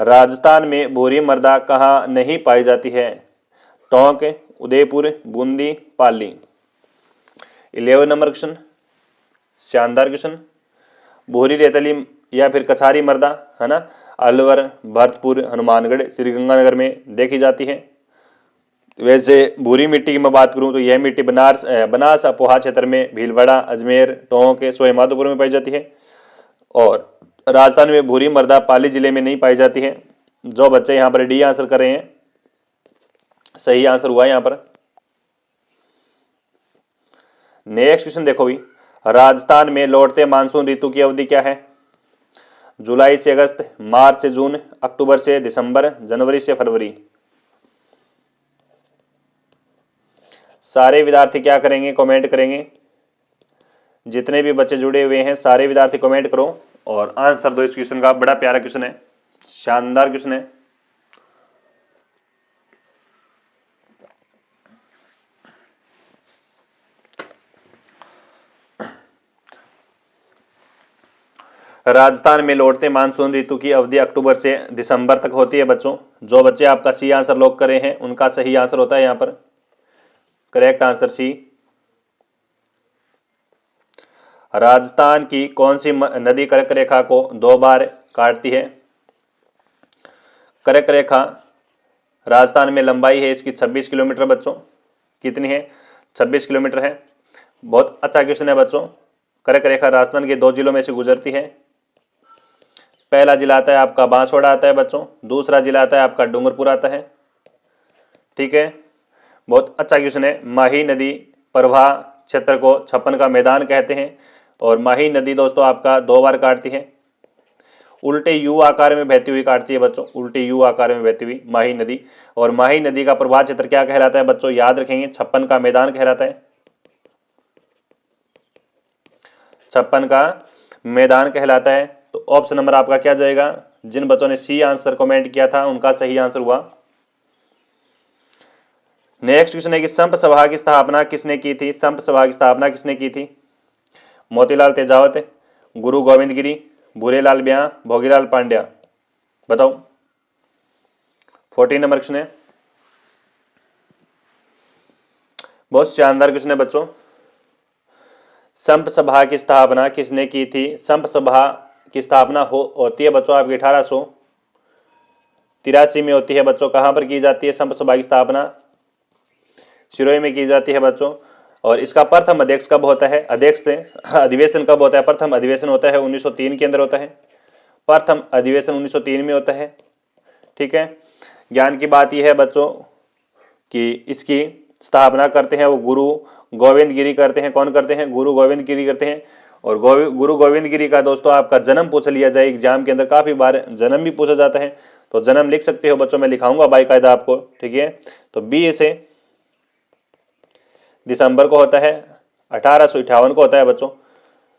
राजस्थान में भूरी मृदा कहां नहीं पाई जाती है? टोंक, उदयपुर, बूंदी, पाली। 11 नंबर क्वेश्चन, शानदार क्वेश्चन। भूरी रेतली या फिर कछारी मृदा, है ना, अलवर, भरतपुर, हनुमानगढ़, श्रीगंगानगर में देखी जाती है। वैसे भूरी मिट्टी की मैं बात करूं तो यह मिट्टी बनास अपोहा क्षेत्र में, भीलवाड़ा, अजमेर, टोंक, सवाईमाधोपुर में पाई जाती है। और राजस्थान में भूरी मृदा पाली जिले में नहीं पाई जाती है। जो बच्चे यहां पर डी आंसर कर रहे हैं सही आंसर हुआ यहां पर। नेक्स्ट क्वेश्चन देखो भी, राजस्थान में लौटते मानसून ऋतु की अवधि क्या है? जुलाई से अगस्त, मार्च से जून, अक्टूबर से दिसंबर, जनवरी से फरवरी। सारे विद्यार्थी क्या करेंगे? कमेंट करेंगे। जितने भी बच्चे जुड़े हुए हैं सारे विद्यार्थी कमेंट करो और आंसर दो इस क्वेश्चन का। बड़ा प्यारा क्वेश्चन है, शानदार क्वेश्चन है। राजस्थान में लौटते मानसून ऋतु की अवधि अक्टूबर से दिसंबर तक होती है बच्चों। जो बच्चे आपका सी आंसर लॉक करे हैं उनका सही आंसर होता है यहां पर, करेक्ट आंसर सी। राजस्थान की कौन सी नदी कर्क रेखा को 2 बार काटती है? कर्क रेखा राजस्थान में लंबाई है इसकी 26 किलोमीटर बच्चों। कितनी है? 26 किलोमीटर है। बहुत अच्छा क्वेश्चन है बच्चों। कर्क रेखा राजस्थान के 2 जिलों में से गुजरती है। पहला जिला आता है आपका बांसवाड़ा आता है बच्चों, दूसरा जिला आता है आपका डूंगरपुर आता है। ठीक है, बहुत अच्छा क्वेश्चन है। माही नदी प्रवाह क्षेत्र को छप्पन का मैदान कहते हैं और माही नदी दोस्तों आपका 2 बार काटती है। उल्टे यू आकार में बहती हुई काटती है बच्चों, उल्टे यू आकार में बहती हुई माही नदी। और माही नदी का प्रवाह क्षेत्र क्या कहलाता है बच्चों? याद रखेंगे, छप्पन का मैदान कहलाता है। छप्पन का मैदान कहलाता है। तो ऑप्शन नंबर आपका क्या जाएगा? जिन बच्चों ने सी आंसर कमेंट किया था उनका सही आंसर हुआ। नेक्स्ट क्वेश्चन है कि संप सभा की स्थापना किसने की थी? संप सभा की स्थापना किसने की थी? मोतीलाल तेजावत, गुरु गोविंद गिरी, भूरेलाल ब्याह, भोगीलाल पांड्या। बताओ। 14 नंबर क्वेश्चन है। बहुत शानदार क्वेश्चन है बच्चों। संप सभा की स्थापना किसने की थी? संप सभा की स्थापना होती है बच्चों आपकी 1883 में होती है बच्चों। कहां पर की जाती है संप सभा की स्थापना? सिरोही में की जाती है बच्चों। और इसका प्रथम अध्यक्ष कब होता है? अधिवेशन कब होता है? प्रथम अधिवेशन होता है 1903 के अंदर होता है। प्रथम अधिवेशन 1903 में होता है। ठीक है, ज्ञान की बात यह है बच्चों कि इसकी स्थापना करते हैं वो गुरु गोविंद गिरी करते हैं। कौन करते हैं? गुरु गोविंद गिरी करते हैं। और गुरु गोविंद गिरी का दोस्तों आपका जन्म पूछ लिया जाए एग्जाम के अंदर, काफी बार जन्म भी पूछा जाता है, तो जन्म लिख सकते हो बच्चों, मैं लिखाऊंगा बाकायदा आपको। ठीक है, तो 20 दिसंबर को होता है, 1858 को होता है बच्चों,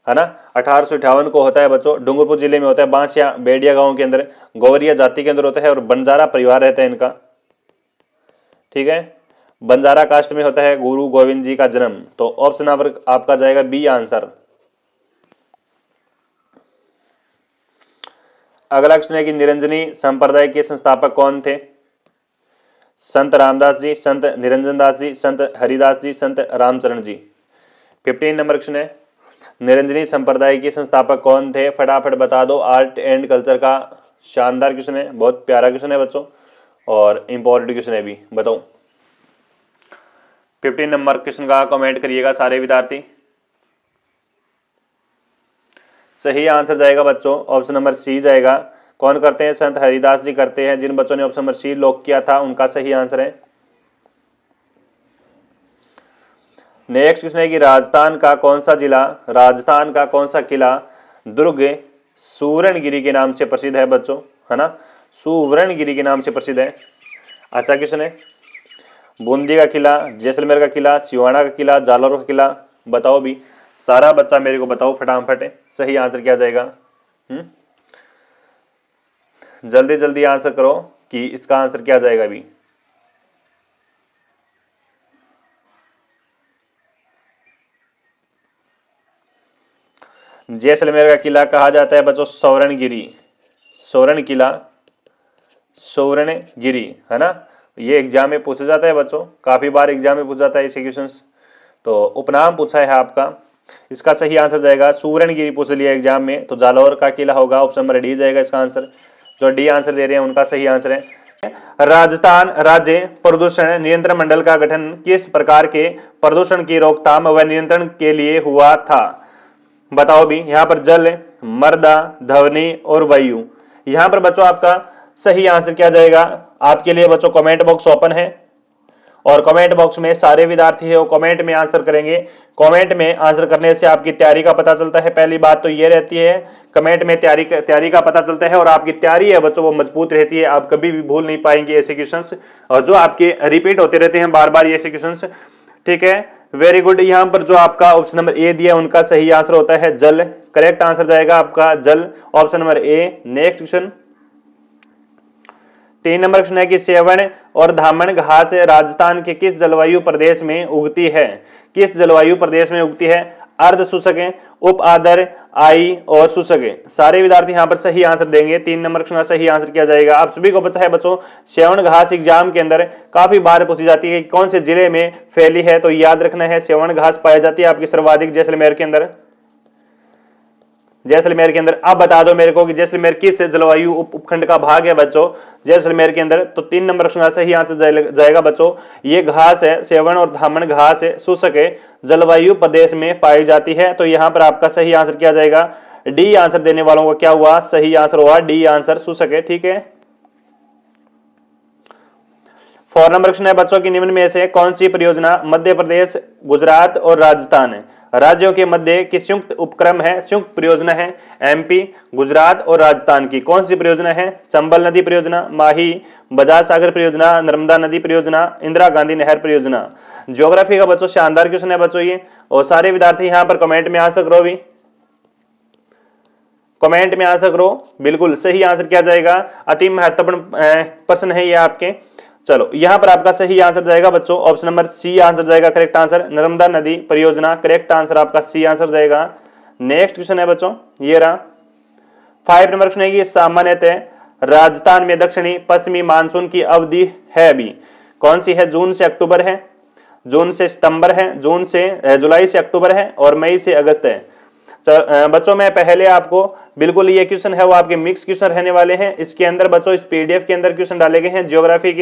है ना। 1858 को होता है बच्चों। डूंगरपुर जिले में होता है, बांसिया बेडिया गांव के अंदर, गौरिया जाति के अंदर होता है और बंजारा परिवार रहता है इनका। ठीक है, बंजारा कास्ट में होता है गुरु गोविंद जी का जन्म। तो ऑप्शन आपका जाएगा बी आंसर। अगला क्वेश्चन है कि निरंजनी संप्रदाय के संस्थापक कौन थे? संत रामदास जी, संत निरंजन दास जी, संत हरिदास जी, संत रामचरण जी। 15 नंबर क्वेश्चन है, निरंजनी संप्रदाय के संस्थापक कौन थे? फटाफट बता दो। आर्ट एंड कल्चर का शानदार क्वेश्चन है, बहुत प्यारा क्वेश्चन है बच्चों और इंपॉर्टेंट क्वेश्चन है भी। बताओ। 15 नंबर क्वेश्चन का कमेंट करिएगा सारे विद्यार्थी। सही आंसर जाएगा बच्चों ऑप्शन नंबर सी जाएगा। कौन करते हैं? संत हरिदास जी करते हैं। जिन बच्चों ने ऑप्शन नंबर सी लॉक किया था उनका सही आंसर है। नेक्स्ट क्वेश्चन है कि राजस्थान का कौन सा किला दुर्ग सुवर्णगिरी के नाम से प्रसिद्ध है बच्चों, है ना। सुवर्णगिरी के नाम से प्रसिद्ध है। अच्छा क्वेश्चन है। बूंदी का किला, जैसलमेर का किला, सिवाना का किला, जालौर का किला। बताओ भी, सारा बच्चा मेरे को बताओ फटाफट सही आंसर क्या जाएगा। जल्दी जल्दी आंसर करो कि इसका आंसर क्या जाएगा भी। जैसलमेर का किला कहा जाता है बच्चों सुवर्णगिरी, सुवर्णगिरी, है ना। ये एग्जाम में पूछा जाता है बच्चों, काफी बार एग्जाम में पूछा जाता है ऐसे क्वेश्चंस। तो उपनाम पूछा है आपका, इसका सही आंसर जाएगा सुवर्णगिरी पूछ लिया एग्जाम में, तो जालौर का किला होगा। ऑप्शन नंबर डी जाएगा इसका आंसर। जो डी आंसर दे रहे हैं उनका सही आंसर है। राजस्थान राज्य प्रदूषण नियंत्रण मंडल का गठन किस प्रकार के प्रदूषण की रोकथाम व नियंत्रण के लिए हुआ था? बताओ भी। यहां पर जल, मृदा, ध्वनि और वायु। यहां पर बच्चों आपका सही आंसर क्या जाएगा? आपके लिए बच्चों कमेंट बॉक्स ओपन है और कमेंट बॉक्स में सारे विद्यार्थी है वो कमेंट में आंसर करेंगे। कमेंट में आंसर करने से आपकी तैयारी का पता चलता है। पहली बात तो ये रहती है कमेंट में तैयारी का पता चलता है और आपकी तैयारी है बच्चों वो मजबूत रहती है। आप कभी भी भूल नहीं पाएंगे ऐसे क्वेश्चंस, और जो आपके रिपीट होते रहते हैं बार बार ऐसे क्वेश्चंस। ठीक है, वेरी गुड। यहां पर जो आपका ऑप्शन नंबर ए दिया उनका सही आंसर होता है जल। करेक्ट आंसर जाएगा आपका जल, option number A. Next question 3 number question है कि सेवण और धामन घास राजस्थान के किस जलवायु प्रदेश में उगती है? किस जलवायु प्रदेश में उगती है? अर्ध शुष्क, उप आर्द्र, आई और शुष्क। सारे विद्यार्थी यहां पर सही आंसर देंगे। 3 नंबर क्वेश्चन सही आंसर किया जाएगा। आप सभी को पता है बच्चों सेवण घास एग्जाम के अंदर काफी बार पूछी जाती है कौन से जिले में फैली है, तो याद रखना है सेवण घास पाई जाती है आपकी सर्वाधिक जैसलमेर के अंदर। जैसलमेर के अंदर। अब बता दो मेरे को कि जैसलमेर किस जलवायु उपखंड का भाग है बच्चों, जैसलमेर के अंदर। तो 3 नंबर प्रश्न का सही आंसर जाएगा बच्चों, ये घास है, सेवन और धामन घास है, शुष्क जलवायु प्रदेश में पाई जाती है। तो यहां पर आपका सही आंसर क्या जाएगा, डी आंसर देने वालों को क्या हुआ, सही आंसर हुआ डी आंसर, शुष्क है। ठीक है। 4 नंबर प्रश्न है बच्चों की निम्न में से कौन सी परियोजना मध्य प्रदेश, गुजरात और राजस्थान राज्यों के मध्य की संयुक्त उपक्रम है, संयुक्त परियोजना है। एमपी, गुजरात और राजस्थान की कौन सी परियोजना है, चंबल नदी परियोजना, माही, बजाज सागर परियोजना, नर्मदा नदी परियोजना, इंदिरा गांधी नहर परियोजना। ज्योग्राफी का बच्चों शानदार क्वेश्चन है बच्चों ये, और सारे विद्यार्थी यहां पर कमेंट में आंसर करो, भी कमेंट में आंसर करो। बिल्कुल सही आंसर क्या जाएगा, अति महत्वपूर्ण प्रश्न है ये आपके। चलो यहां पर आपका सही आंसर जाएगा बच्चों, ऑप्शन नंबर सी आंसर जाएगा करेक्ट आंसर, नर्मदा नदी परियोजना, करेक्ट आंसर आपका सी आंसर जाएगा। नेक्स्ट क्वेश्चन है बच्चों ये रहा 5 नंबर क्वेश्चन है कि सामान्यतः राजस्थान में दक्षिणी पश्चिमी मानसून की अवधि है अभी कौन सी है, जून से अक्टूबर है, जून से सितंबर है, जून से जुलाई से अक्टूबर है, और मई से अगस्त है। बच्चों मैं पहले आपको बिल्कुल ये क्वेश्चन है वो आपके मिक्स क्वेश्चन रहने वाले हैं। इसके अंदर बच्चों इस पीडीएफ के अंदर क्वेश्चन डाले गए हैं, ज्योग्राफी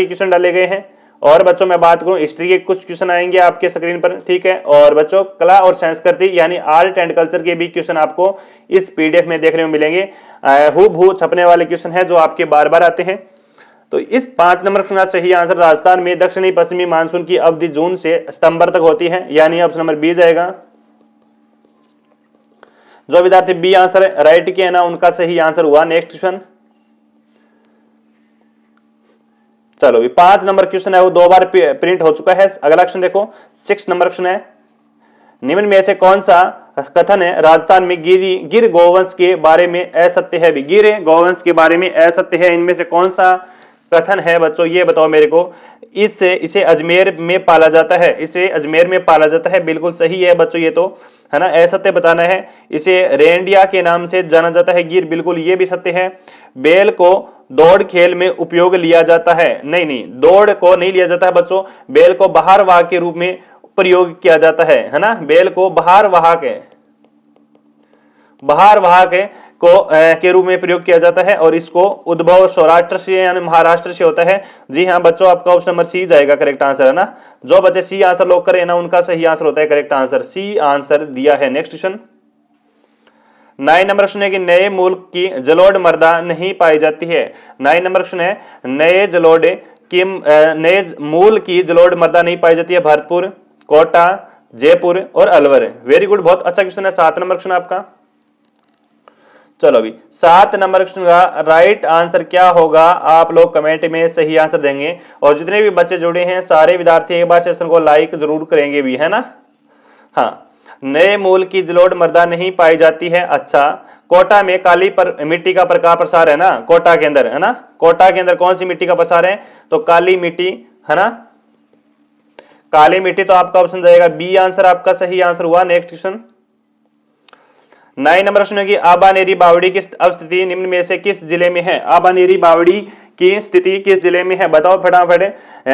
क्वेश्चन डाले गए हैं, और बच्चों मैं बात करूं हिस्ट्री के कुछ क्वेश्चन आएंगे आपके स्क्रीन पर। ठीक है। और बच्चों कला और संस्कृति यानी आर्ट एंड कल्चर के भी क्वेश्चन आपको इस पीडीएफ में देखने को मिलेंगे, हूबहू छपने वाले क्वेश्चन है जो आपके बार बार आते हैं। तो इस 5 नंबर का सही आंसर राजस्थान में दक्षिणी पश्चिमी मानसून की अवधि जून से सितंबर तक होती है, यानी ऑप्शन नंबर बी जाएगा। जो विद्यार्थी बी आंसर राइट किए ना उनका सही आंसर हुआ। नेक्स्ट क्वेश्चन, चलो 5 नंबर क्वेश्चन है वो 2 बार प्रिंट हो चुका है। अगला क्वेश्चन देखो 6 नंबर क्वेश्चन है, निम्न में से कौन सा कथन है राजस्थान में गिर गोवंश के बारे में असत्य है, भी गिर गोवंश के बारे में असत्य है, इनमें से कौन सा कथन है बच्चों ये बताओ मेरे को। इसे अजमेर में पाला जाता है, इसे अजमेर में पाला जाता है, बिल्कुल सही है बच्चों ये तो है ना, असत्य बताना है। इसे रेंडिया के नाम से जाना जाता है गिर, बिल्कुल ये भी सत्य है। बैल को दौड़ खेल में उपयोग लिया जाता है, नहीं दौड़ को नहीं लिया जाता है बच्चों, बैल को बाहर वाहक के रूप में प्रयोग किया जाता है ना, बैल को बाहर वाहक के रूप में प्रयोग किया जाता है, और इसको उद्भव सौराष्ट्र से यानी महाराष्ट्र से होता है। जी हाँ बच्चों आपका ऑप्शन नंबर सी जाएगा करेक्ट आंसर है ना, जो बच्चे सी आंसर लॉक करें ना उनका सही आंसर होता है करेक्ट आंसर, सी आंसर दिया है। नेक्स्ट क्वेश्चन 9 नंबर क्वेश्चन है कि नए मूल की जलोढ़ मृदा नहीं पाई जाती है। 9 नंबर क्वेश्चन है नए मूल की जलोढ़ मृदा नहीं पाई जाती है, भरतपुर, कोटा, जयपुर और अलवर। वेरी गुड, बहुत अच्छा क्वेश्चन है। 7 नंबर क्वेश्चन आपका, चलो अभी 7 नंबर क्वेश्चन का राइट आंसर क्या होगा आप लोग कमेंट में सही आंसर देंगे, और जितने भी बच्चे जुड़े हैं सारे विद्यार्थी एक बार सेशन को लाइक जरूर करेंगे भी, है ना। हाँ, नए मूल की जलोढ़ मृदा नहीं पाई जाती है। अच्छा, कोटा में काली मिट्टी का प्रसार है ना, कोटा के अंदर है ना, कोटा के अंदर कौन सी मिट्टी का प्रसार है, तो काली मिट्टी है ना, काली मिट्टी, तो आपका ऑप्शन जाएगा बी आंसर आपका सही आंसर हुआ। नेक्स्ट क्वेश्चन 9 नंबर प्रश्न की आबानेरी बावड़ी की स्थिति निम्न में से किस जिले में है, आबानेरी बावड़ी की स्थिति किस जिले में है बताओ फटाफट।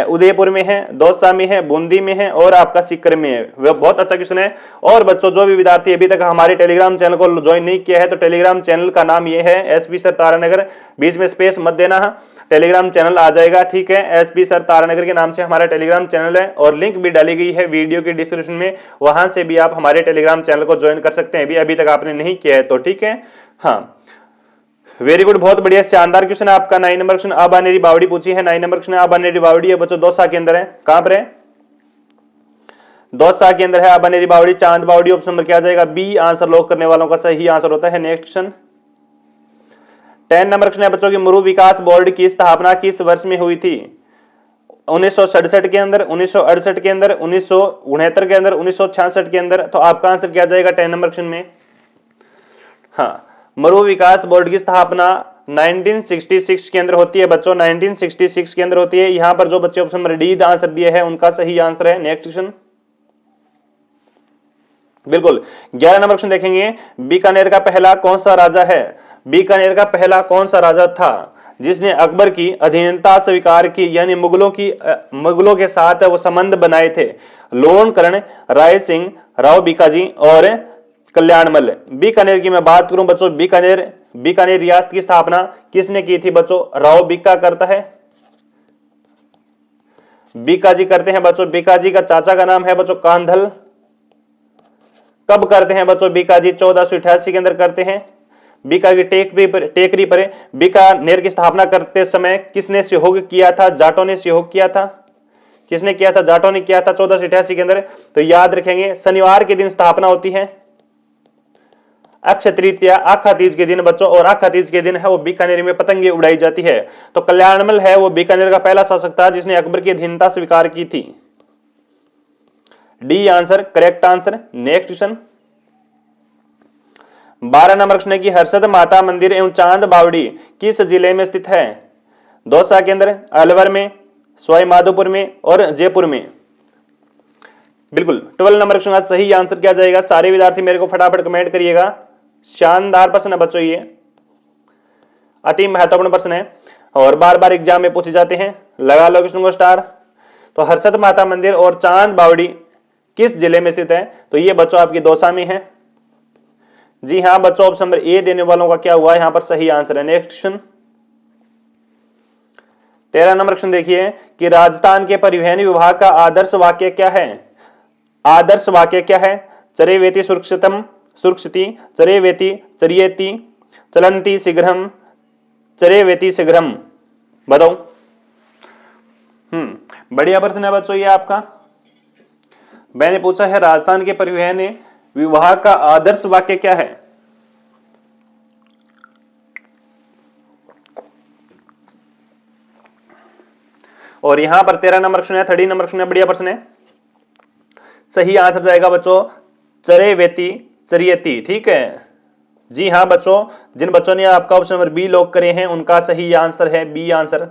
उदयपुर में है, दौसा में है, बूंदी में है, और आपका सीकर में है। वह बहुत अच्छा क्वेश्चन है। और बच्चों जो भी विद्यार्थी अभी तक हमारे टेलीग्राम चैनल को ज्वाइन नहीं किया है तो टेलीग्राम चैनल का नाम ये है एसपी सर तारानगर, बीच में स्पेस मत देना, टेलीग्राम चैनल आ जाएगा। ठीक है, एसपी सर तारानगर के नाम से हमारा टेलीग्राम चैनल है, और लिंक भी डाली गई है वीडियो के डिस्क्रिप्शन में, वहां से भी आप हमारे टेलीग्राम चैनल को ज्वाइन कर सकते हैं अभी तक आपने नहीं किया है तो। ठीक है, हाँ वेरी गुड, बहुत बढ़िया, शानदार क्वेश्चन है आपका। 9 नंबर क्वेश्चन आबानेरी बावड़ी पूछी है। 9 नंबर क्वेश्चन आबानेरी बावड़ी है बच्चों दौसा के अंदर है, कहां पर है, दौसा के अंदर है आबानेरी बावड़ी, चांद बावड़ी। ऑप्शन नंबर क्या जाएगा, बी आंसर लॉक करने वालों का सही आंसर होता है। नेक्स्ट क्वेश्चन 10 नंबर क्वेश्चन है बच्चों की मरु विकास बोर्ड की स्थापना किस वर्ष में हुई थी, 1967 के अंदर, 1968 के अंदर, 1969 के अंदर, 1966 के अंदर। तो आपका आंसर क्या जाएगा 10 नंबर क्वेश्चन में। हाँ, मरु विकास बोर्ड की स्थापना 1966 के अंदर होती है बच्चों, 1966 के अंदर होती है। यहां पर जो बच्चे ऑप्शन नंबर डी आंसर दिए है उनका सही आंसर है। नेक्स्ट क्वेश्चन बिल्कुल 11 नंबर क्वेश्चन देखेंगे, बीकानेर का पहला कौन सा राजा है, बीकानेर का पहला कौन सा राजा था जिसने अकबर की अधीनता स्वीकार की, यानी मुगलों के साथ वो संबंध बनाए थे। लोन कर्ण, राय सिंह, राव बीकाजी और कल्याणमल। बीकानेर की मैं बात करूं बच्चों, बीकानेर रियासत की स्थापना किसने की थी बच्चों? राव बीका करता है, बीकाजी करते हैं बच्चों। बीकाजी का चाचा का नाम है बच्चों कांधल। कब करते हैं बच्चों बीकाजी? 1488 के अंदर करते हैं। बीका की टेकरी पर बीकानेर की स्थापना करते समय किसने सहयोग किया था? जाटों ने सहयोग किया था। किसने किया था? जाटों ने किया था 1488 के अंदर। तो याद रखेंगे शनिवार के दिन स्थापना होती है, अक्षय तृतीया आखा तीज के दिन बच्चों, और आखा तीज के दिन है वो बीकानेर में पतंगे उड़ाई जाती है। तो कल्याणमल है वो बीकानेर का पहला शासक था जिसने अकबर की अधीनता स्वीकार की थी। D answer, correct answer. Next question 12 number प्रश्न की हर्षद माता मंदिर एवं चांद बावड़ी किस जिले में स्थित है? दौसा के अंदर, अलवर में, सवाई माधोपुर में और जयपुर में। बिल्कुल 12 नंबर क्वेश्चन का सही आंसर क्या जाएगा? सारे विद्यार्थी मेरे को फटाफट कमेंट करिएगा। शानदार प्रश्न है बच्चों, ये अति महत्वपूर्ण प्रश्न है और बार बार एग्जाम में पूछे जाते हैं। लगा लो क्वेश्चन को स्टार। तो हर्षद माता मंदिर और चांद बावड़ी किस जिले में स्थित है? तो ये बच्चों आपकी दौसा में है। जी हां बच्चों, ऑप्शन नंबर ए देने वालों का क्या हुआ? यहां पर सही आंसर है। नेक्स्ट क्वेश्चन 13 नंबर क्वेश्चन देखिए कि राजस्थान के परिवहन विभाग का आदर्श वाक्य क्या है? आदर्श वाक्य क्या है? चरेवेति सुरक्षितम, सुरक्षिति, चरेवेति चरियेति, चलंती शीघ्रम, चरेवेति शीघ्रम। बताओ। बढ़िया प्रश्न है बच्चों ये आपका। मैंने पूछा है राजस्थान के परिवहन विभाग का आदर्श वाक्य क्या है? और यहां पर 13 नंबर प्रश्न है, 13 नंबर प्रश्न है, बढ़िया प्रश्न है। सही आंसर जाएगा बच्चों चरेवेति चरियति। ठीक है जी हां बच्चों, जिन बच्चों ने आपका ऑप्शन नंबर बी लॉक करे हैं उनका सही आंसर है बी आंसर।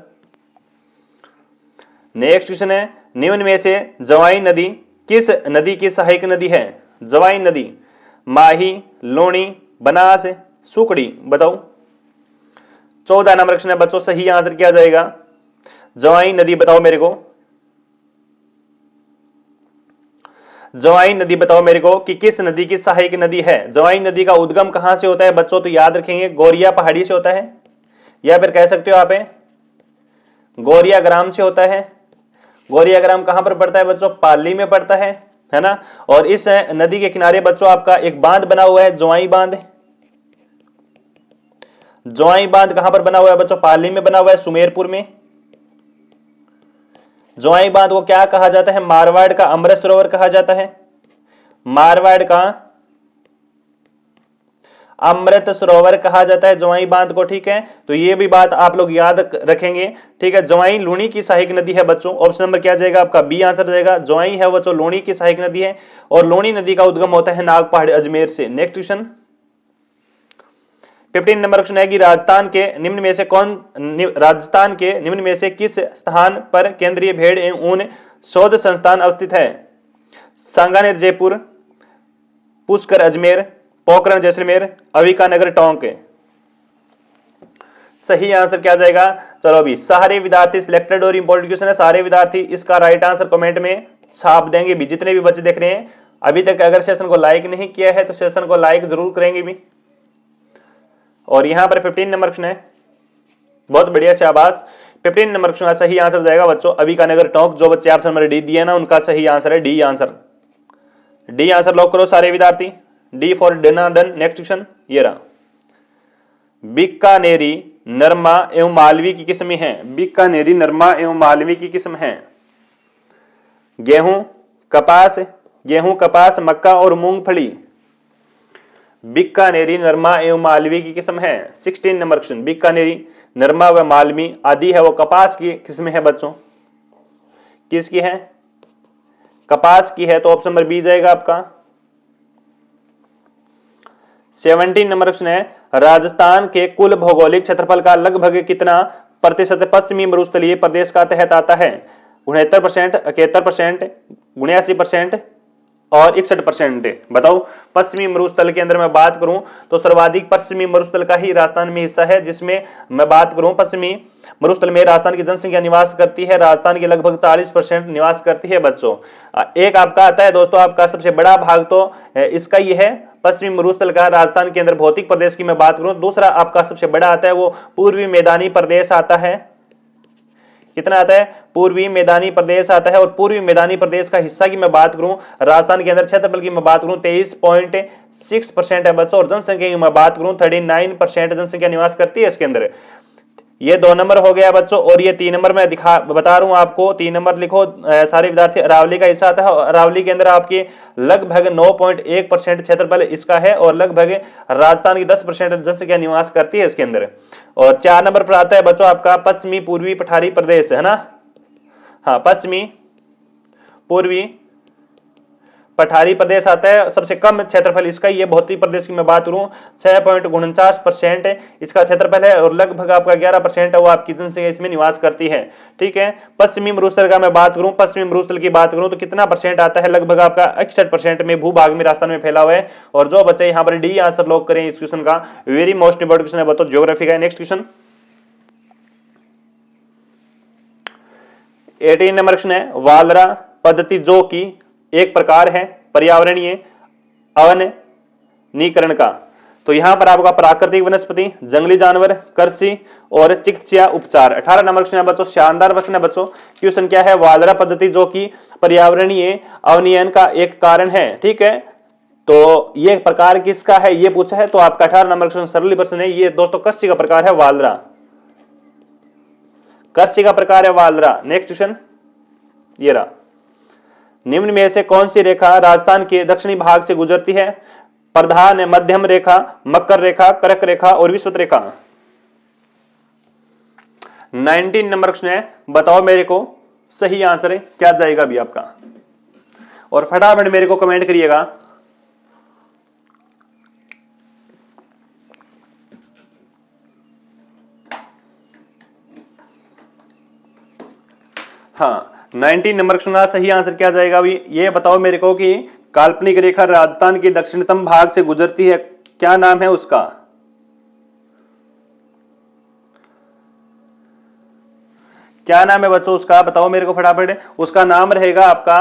नेक्स्ट क्वेश्चन है निम्न में से जवाई नदी किस नदी की सहायक नदी है? जवाई नदी माही, लोणी, बनास, सुकड़ी। बताओ। 14 नंबर क्वेश्चन है बच्चों, सही आंसर क्या जाएगा? जवाई नदी बताओ मेरे को। जवाई नदी बताओ मेरे को कि किस नदी की सहायक नदी है? जवाई नदी का उद्गम कहां से होता है बच्चों? तो याद रखेंगे गौरिया पहाड़ी से होता है, या फिर कह सकते हो आप गौरिया ग्राम से होता है। गौरिया ग्राम कहां पर पड़ता है बच्चों? पाली में पड़ता है ना। और इस नदी के किनारे बच्चों आपका एक बांध बना हुआ है, जवाई बांध। जवाई बांध कहां पर बना हुआ है बच्चों? पाली में बना हुआ है, सुमेरपुर में। जवाई बांध को क्या कहा जाता है? मारवाड़ का अमृत सरोवर कहा जाता है। मारवाड़ का अमृत सरोवर कहा जाता है जवाई बांध को। ठीक है, तो ये भी बात आप लोग याद रखेंगे। ठीक है, जवाई लूणी की सहायक नदी है बच्चों। ऑप्शन नंबर क्या जाएगा आपका? बी आंसर जाएगा। जवाई है बच्चों लूणी की सहायक नदी है और लूणी नदी का उद्गम होता है नाग पहाड़ी अजमेर से। नेक्स्ट क्वेश्चन 15 नंबर क्वेश्चन है कि राजस्थान के निम्न में से किस स्थान पर केंद्रीय भेड़ एवं ऊन शोध संस्थान अवस्थित है? सांगानेर जयपुर, पुष्कर अजमेर, पोखरण जैसलमेर, अविकानगर टोंक। सही आंसर क्या जाएगा? चलो अभी सारे विद्यार्थी सिलेक्टेड और इंपॉर्टेंट क्वेश्चन है, सारे विद्यार्थी इसका राइट आंसर कमेंट में छाप देंगे भी। जितने भी बच्चे देख रहे हैं अभी तक अगर सेशन को लाइक नहीं किया है तो सेशन को लाइक जरूर करेंगे भी। और यहां पर 15 नंबर क्वेश्चन है, बहुत बढ़िया शाबाश। 15 नंबर क्वेश्चन का सही आंसर जाएगा बच्चों अविकानगर टोंक। जो बच्चे ऑप्शन नंबर डी दिए ना उनका सही आंसर है D answer. D answer lock करो सारे विद्यार्थी। D for done. Next question ये रहा, बीकानेरी नरमा एवं मालवी की किस्में हैं। बीकानेरी नरमा एवं मालवी की किस्म है गेहूं, कपास, मक्का और मूंगफली। बीकानेरी नरमा एवं मालवी की किस्म है। 16 नंबर क्वेश्चन, बीकानेरी नरमा व मालवी आदि है वो कपास की किस्म है बच्चों। किसकी है? कपास की है, तो ऑप्शन नंबर बी जाएगा आपका। 17 नंबर क्वेश्चन है राजस्थान के कुल भौगोलिक क्षेत्रफल का लगभग कितना प्रतिशत पश्चिमी मरुस्थलीय प्रदेश का तहत आता है? 69%, 71%, 79% और 61%। बताओ पश्चिमी मरुस्थल के अंदर मैं बात करूं तो सर्वाधिक पश्चिमी मरुस्थल का ही राजस्थान में हिस्सा है, जिसमें मैं बात करूं पश्चिमी मरुस्थल में राजस्थान की जनसंख्या निवास करती है, राजस्थान की लगभग 40% निवास करती है बच्चों। एक आपका आता है दोस्तों, आपका सबसे बड़ा भाग तो इसका ही है पश्चिमी मरुस्थल का, राजस्थान के अंदर भौतिक प्रदेश की मैं बात करूं। दूसरा आपका सबसे बड़ा आता है वो पूर्वी मैदानी प्रदेश आता है। कितना आता है? पूर्वी मैदानी प्रदेश आता है। और पूर्वी मैदानी प्रदेश का हिस्सा की मैं बात करूं, राजस्थान के अंदर क्षेत्रफल की मैं बात करूं 23.6% है बच्चों। और जनसंख्या की मैं बात करूं 39% जनसंख्या निवास करती है इसके अंदर। ये 2 नंबर हो गया बच्चों। और ये 3 नंबर मैं बता रहा हूं आपको, 3 नंबर लिखो सारे विद्यार्थी। अरावली का हिस्सा आता है। अरावली के अंदर आपके लगभग 9.1% क्षेत्रफल इसका है और लगभग राजस्थान की 10% जनसंख्या निवास करती है इसके अंदर। और 4 नंबर पर आता है बच्चों आपका पश्चिमी पूर्वी पठारी प्रदेश, है ना। हाँ, पश्चिमी पूर्वी पठारी प्रदेश आता है, सबसे कम क्षेत्रफल इसका ही है। भौतिक प्रदेश की मैं बात करूं 6.49% इसका क्षेत्रफल है और लगभग आपका 11% है वो आपकी जनसंख्या इसमें निवास करती है। ठीक है। पश्चिमी मरुस्थल का मैं बात करूं, पश्चिमी मरुस्थल की बात करूं तो कितना परसेंट आता है? लगभग आपका 61% में भूभाग में राजस्थान में फैला हुआ है। और जो बच्चे यहां पर डी आंसर लॉक करें इस क्वेश्चन का, वेरी मोस्ट इंपोर्टेंट क्वेश्चन है बताओ ज्योग्राफी का। नेक्स्ट क्वेश्चन 18 नंबर क्वेश्चन है, वालरा पद्धति जो कि एक प्रकार है पर्यावरणीय अवनीकरण का। तो यहां पर आपका प्राकृतिक वनस्पति, जंगली जानवर, कृषि और चिकित्सा उपचार। 18 नंबर क्वेश्चन है बच्चों, शानदार क्वेश्चन है बच्चों। क्वेश्चन क्या है? वालरा पद्धति जो कि पर्यावरणीय अवनयन का एक कारण है। ठीक है। तो ये प्रकार किसका है ये पूछा है। तो आपका 18 नंबर क्वेश्चन सरल प्रश्न है ये दोस्तों, कृषि का प्रकार है वालरा, कृषि का प्रकार है वालरा। नेक्स्ट क्वेश्चन ये रहा, निम्न में से कौन सी रेखा राजस्थान के दक्षिणी भाग से गुजरती है? प्रधान, मध्यम रेखा, मकर रेखा, कर्क रेखा और विषुवत रेखा। 19 नंबर क्वेश्चन है, बताओ मेरे को सही आंसर है क्या जाएगा अभी आपका, और फटाफट मेरे को कमेंट करिएगा। हाँ, 19 नंबर क्वेश्चन का सही आंसर क्या जाएगा अभी ये बताओ मेरे को कि काल्पनिक रेखा राजस्थान के दक्षिणतम भाग से गुजरती है, क्या नाम है उसका? क्या नाम है बच्चों उसका? बताओ मेरे को फटाफट। उसका नाम रहेगा आपका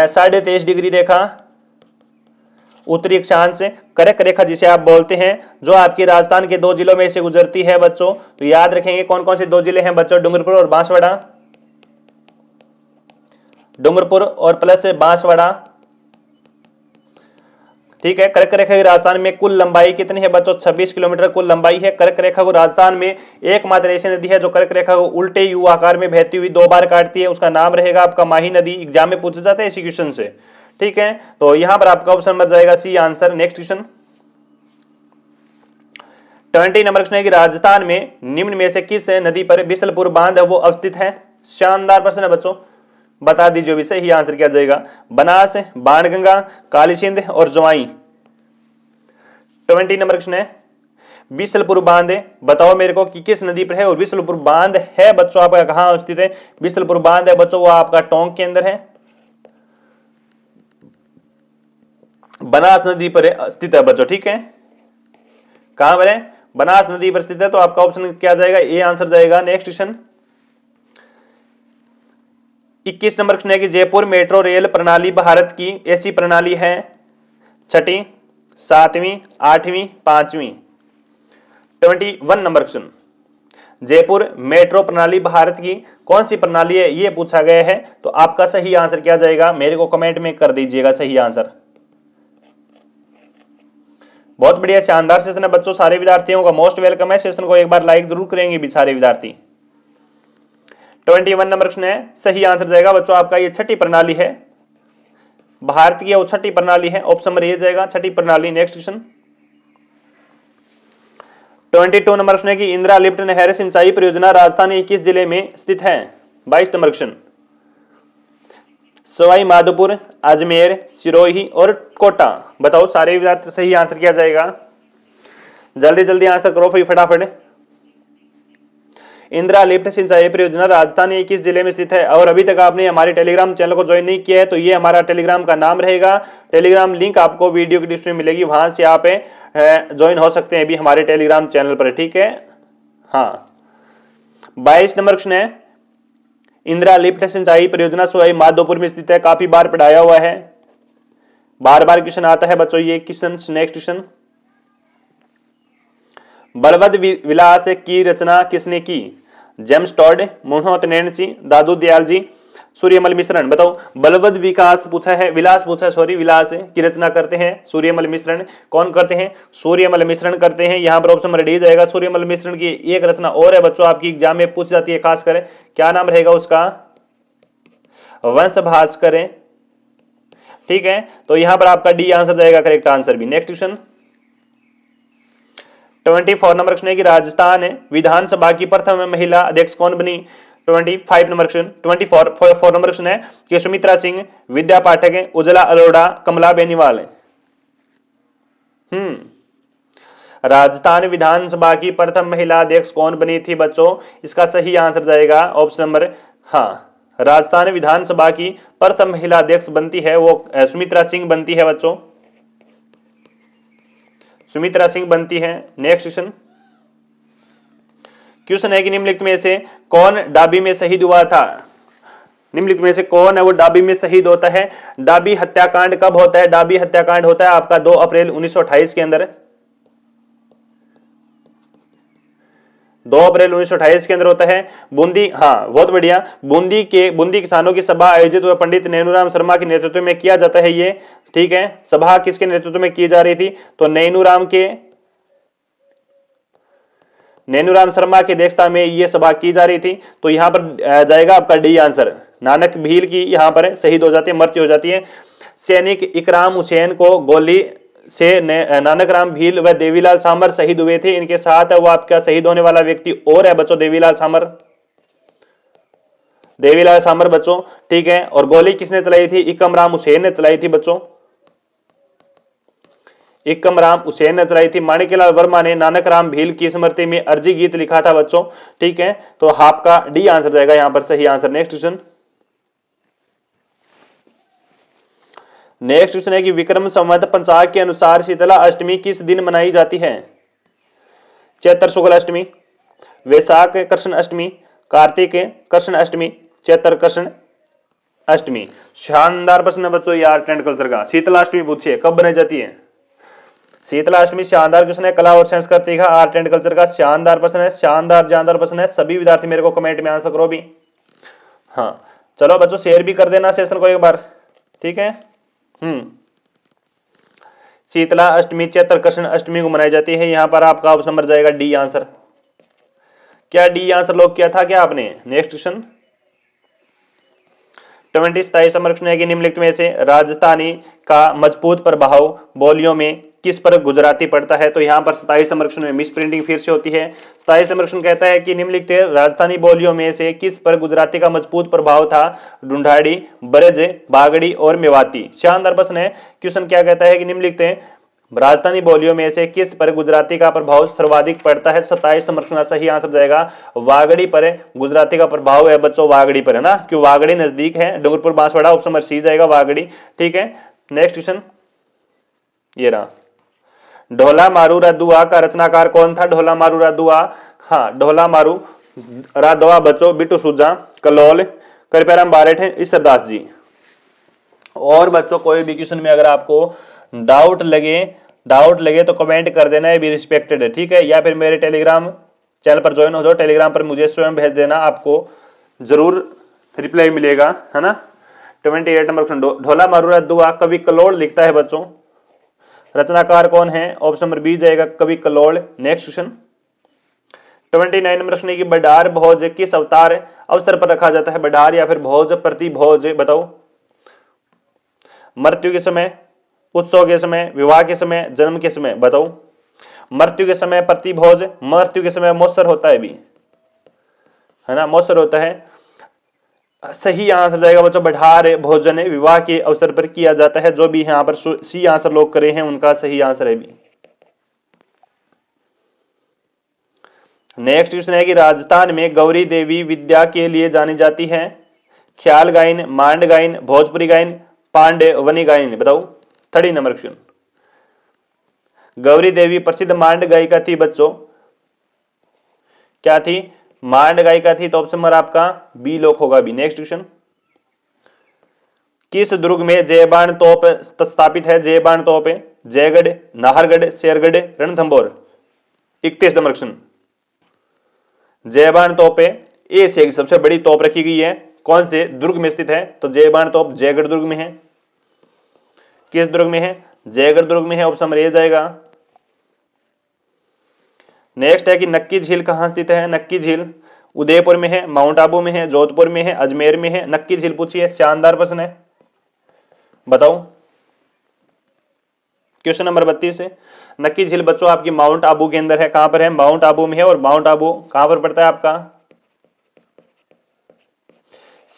23.5 डिग्री रेखा, उत्तरी अक्षांश से कर्क रेखा जिसे आप बोलते हैं, जो आपके राजस्थान के 2 जिलों में से गुजरती है बच्चों। तो याद रखेंगे कौन कौन से 2 जिले हैं बच्चों, डूंगरपुर और बांसवाड़ा। डूंगरपुर और प्लस बांसवाड़ा। ठीक है। कर्क रेखा की राजस्थान में कुल लंबाई कितनी है बच्चों? 26 किलोमीटर कुल लंबाई है। कर्क रेखा को राजस्थान में एकमात्र ऐसी नदी है जो कर्क रेखा को उल्टे यू आकार में बहती हुई 2 बार काटती है, उसका नाम रहेगा आपका माही नदी। एग्जाम में पूछा जाता है इसी क्वेश्चन से। ठीक है। तो यहां पर आपका ऑप्शन बच जाएगा C answer. Next question 20 number question है कि राजस्थान में निम्न में से किस नदी पर बिसलपुर बांध है वो अवस्थित है? शानदार प्रश्न है बच्चों, बता दीजिए भी सही आंसर क्या जाएगा। बनास, बाणगंगा, काली सिंध और जवाई। 20 नंबर क्वेश्चन है, बिसलपुर बांध बताओ मेरे को कि किस नदी पर है। और बिसलपुर बांध है बच्चों आपका कहां स्थित है? बिसलपुर बांध है बच्चों वो आपका टोंक के अंदर है, बनास नदी पर स्थित है बच्चों। ठीक है। कहां पर है? बनास नदी पर स्थित है। तो आपका ऑप्शन क्या जाएगा? ए आंसर जाएगा। नेक्स्ट क्वेश्चन 21 नंबर क्वेश्चन है कि जयपुर मेट्रो रेल प्रणाली भारत की ऐसी प्रणाली है छठी, 7वीं, 8वीं, 5वीं। 21 नंबर क्वेश्चन, जयपुर मेट्रो प्रणाली भारत की कौन सी प्रणाली है यह पूछा गया है। तो आपका सही आंसर क्या जाएगा मेरे को कमेंट में कर दीजिएगा सही आंसर। बहुत बढ़िया, शानदार सेशन है बच्चों। सारे विद्यार्थियों का मोस्ट वेलकम है। सेशन को एक बार लाइक जरूर करेंगे भी सारे विद्यार्थी। 21 नंबर क्वेश्चन है, सही आंसर जाएगा बच्चों आपका ये छठी प्रणाली है, भारत की वो छठी प्रणाली है। ऑप्शन नंबर ए जाएगा छठी प्रणाली। नेक्स्ट क्वेश्चन 22 नंबर क्वेश्चन है कि इंदिरा लिफ्ट नहर सिंचाई परियोजना राजस्थान के किस जिले में स्थित है? 22 नंबर क्वेश्चन, सवाई माधोपुर, अजमेर, सिरोही और कोटा। बताओ सारे विद्यार्थी सही आंसर क्या जाएगा, जल्दी जल्दी आंसर करो फिर फटाफट। इंदिरा लिफ्ट सिंचाई परियोजना राजस्थान के किस जिले में स्थित है? और अभी तक आपने हमारे टेलीग्राम चैनल को ज्वाइन नहीं किया है तो ये हमारा टेलीग्राम का नाम रहेगा। टेलीग्राम लिंक आपको वीडियो की डिस्क्रिप्शन में मिलेगी, वहां से आप ज्वाइन हो सकते हैं अभी हमारे टेलीग्राम चैनल पर, ठीक है। हाँ, 22 नंबर क्वेश्चन है, इंदिरा लिफ्ट सिंचाई परियोजना सवाई माधोपुर में स्थित है। काफी बार पढ़ाया हुआ है, बार बार क्वेश्चन आता है बच्चों ये क्वेश्चन। नेक्स्ट क्वेश्चन, बलवद विलास की रचना किसने की? जेम्स टॉड, मोहम्मद नैन्सी, दादू दयाल जी, सूर्यमल मिश्रण। बताओ, बलवद विकास पूछा है, विलास पूछा है, सॉरी, विलास की रचना करते हैं सूर्यमल मिश्रण। कौन करते हैं? सूर्यमल मिश्रण करते हैं। यहां पर ऑप्शन रेडी जाएगा। सूर्यमल मिश्रण की एक रचना और है बच्चों, आपकी एग्जाम में पूछ जाती है खासकर, क्या नाम रहेगा उसका? वंश भास्कर, ठीक है। तो यहां पर आपका डी आंसर जाएगा करेक्ट आंसर भी। नेक्स्ट क्वेश्चन, 24 नंबर क्वेश्चन है कि राजस्थान विधानसभा की प्रथम महिला अध्यक्ष कौन बनी? 25 नंबर क्वेश्चन, 24 नंबर क्वेश्चन है कि सुमित्रा सिंह, विद्या पाठक, उज्ज्वला अरोड़ा, कमला बेनीवाल। राजस्थान विधानसभा की प्रथम महिला अध्यक्ष कौन बनी थी बच्चों? इसका सही आंसर जाएगा ऑप्शन नंबर, हाँ, राजस्थान विधानसभा की प्रथम महिला अध्यक्ष बनती है वो सुमित्रा सिंह बनती है बच्चों, सुमित्रा सिंह बनती है। नेक्स्ट क्वेश्चन, क्वेश्चन है कि निम्नलिखित में से कौन डाबी में शहीद हुआ था? निम्नलिखित में से कौन है वो डाबी में शहीद होता है? डाबी हत्याकांड कब होता है? डाबी हत्याकांड होता है आपका 2 अप्रैल 1928 के अंदर, 2 अप्रैल 1928 के अंदर होता है। बूंदी, हाँ बहुत बढ़िया, बूंदी किसानों की सभा आयोजित हुआ पंडित नैनूराम शर्मा के नेतृत्व में किया जाता है ये, ठीक है। सभा किसके नेतृत्व में की जा रही थी? तो नैनूराम शर्मा की अध्यक्षता में यह सभा की जा रही थी। तो यहां पर जाएगा आपका डी आंसर। नानक भील की यहां पर शहीद हो जाती है, मृत्यु हो जाती है। सैनिक इकराम हुसैन को गोली से नानक राम भील व देवीलाल सामर शहीद हुए थे। इनके साथ वो आपका शहीद होने वाला व्यक्ति और है बच्चों, देवीलाल सामर, देवीलाल सामर बच्चों, ठीक है। और गोली किसने चलाई थी? इकम राम हुसैन ने चलाई थी बच्चों, इकम राम हुसैन ने चलाई थी। माणिक्यलाल वर्मा ने नानक राम भील की स्मृति में अर्जी गीत लिखा था बच्चों, ठीक है। तो आपका डी आंसर जाएगा यहां पर सही answer. Next question, next question है कि विक्रम संवत पंचांग के अनुसार शीतला अष्टमी किस दिन मनाई जाती है? चैत्र शुक्ल अष्टमी, वैशाख कृष्ण अष्टमी, कार्तिक कृष्ण अष्टमी, चैत्र कृष्ण अष्टमी। शानदार प्रश्न है बच्चों ये आर्ट एंड कल्चर का। शीतला अष्टमी पूछिए कब बनाई जाती है? शीतला अष्टमी शानदार क्वेश्चन है, कला और संस्कृति का आर्ट एंड कल्चर का शानदार प्रश्न है, शानदार जानदार प्रश्न है। सभी विद्यार्थी मेरे को कमेंट में आंसर करो भी। हाँ चलो बच्चों शेयर भी कर देना सेशन को एक बार, ठीक है। शीतला अष्टमी चैत्र कृष्ण अष्टमी को मनाई जाती है। यहां पर आपका ऑप्शन नंबर जाएगा डी आंसर। क्या डी आंसर लॉक किया था क्या आपने? नेक्स्ट क्वेश्चन, 27 नंबर क्वेश्चन है कि निम्नलिखित में से राजस्थानी का मजबूत प्रभाव बोलियों में किस पर गुजराती पड़ता है? तो यहां पर 27 नंबर क्वेश्चन में मिस प्रिंटिंग फिर से होती है। 27 नंबर क्वेश्चन कहता है कि निम्नलिखित राजस्थानी बोलियों में से किस पर गुजराती का मजबूत प्रभाव था? ढूंढाड़ी, ब्रज, बागड़ी और मेवाती। शानदार प्रश्न है। क्वेश्चन क्या कहता है कि निम्नलिखित राजस्थानी बोलियों में से किस पर गुजराती का प्रभाव सर्वाधिक पड़ता है? 27 नंबर क्वेश्चन सही आंसर जाएगा वागड़ी पर गुजराती का प्रभाव है बच्चों, वागड़ी पर है ना, क्यों वागड़ी नजदीक है, Dungarpur Banswara, option number C जाएगा वागड़ी, ठीक है। नेक्स्ट क्वेश्चन ये रहा, ढोला मारू रादुआ का रचनाकार कौन था? ढोला मारू रादुआ, हाँ ढोला मारू रादुआ बच्चों बिट्टू सुजा, कलोल, कृपयाराम बारेठ, ईश्वरदास जी। और बच्चों कोई भी क्वेश्चन में अगर आपको डाउट लगे तो कमेंट कर देना, ये भी रिस्पेक्टेड है, ठीक है। या फिर मेरे टेलीग्राम चैनल पर ज्वाइन हो जाओ, टेलीग्राम पर मुझे स्वयं भेज देना, आपको जरूर रिप्लाई मिलेगा, है ना। 28 नंबर क्वेश्चन, ढोला मारू रादुआ कवि कलोल लिखता है बच्चों, रचनाकार कौन है? ऑप्शन नंबर बी जाएगा कवि कलोल। नेक्स्ट क्वेश्चन, 29 नंबर प्रश्न की बडार भोज किस अवतार अवसर पर रखा जाता है? बडार या फिर भोज, प्रति भोज, बताओ। मृत्यु के समय, उत्सव के समय, विवाह के समय, जन्म के समय, बताओ। मृत्यु के समय प्रति भोज, मृत्यु के समय मौसर होता है भी, है ना, मौसर होता है। सही आंसर जाएगा बच्चों बठार भोजन विवाह के अवसर पर किया जाता है। जो भी यहां पर सी आंसर लोग करे हैं उनका सही आंसर है भी। नेक्स्ट क्वेश्चन है कि राजस्थान में गौरी देवी विद्या के लिए जानी जाती है। ख्याल गायन, मांड गायन, भोजपुरी गायन, पांडवनी गायन। बताओ 30 नंबर क्वेश्चन। गौरी देवी प्रसिद्ध मांड गायिका थी बच्चों। क्या थी? मांड गायिका थी। तो ऑप्शन नंबर आपका बी लॉक होगा बी। नेक्स्ट क्वेश्चन, किस दुर्ग में जयबान तोप स्थापित है? जयबान तोप है जयगढ़, नाहरगढ़, शेरगढ़, रणथंभौर। 31 number question. जयबान तोप एशिया की सबसे बड़ी तोप रखी गई है। कौन से दुर्ग में स्थित है? तो जयबान तोप जयगढ़ दुर्ग में है। किस दुर्ग में है? जयगढ़ दुर्ग में है। ऑप्शन नंबर ए जाएगा। नेक्स्ट है कि नक्की झील कहां स्थित है? नक्की झील उदयपुर में है, माउंट आबू में है, जोधपुर में है, अजमेर में है। नक्की झील पूछी है, शानदार प्रश्न है। बताओ क्वेश्चन नंबर 32 है। नक्की झील बच्चों आपकी माउंट आबू के अंदर है। कहां पर है? माउंट आबू में है। और माउंट आबू कहां पर पड़ता है आपका?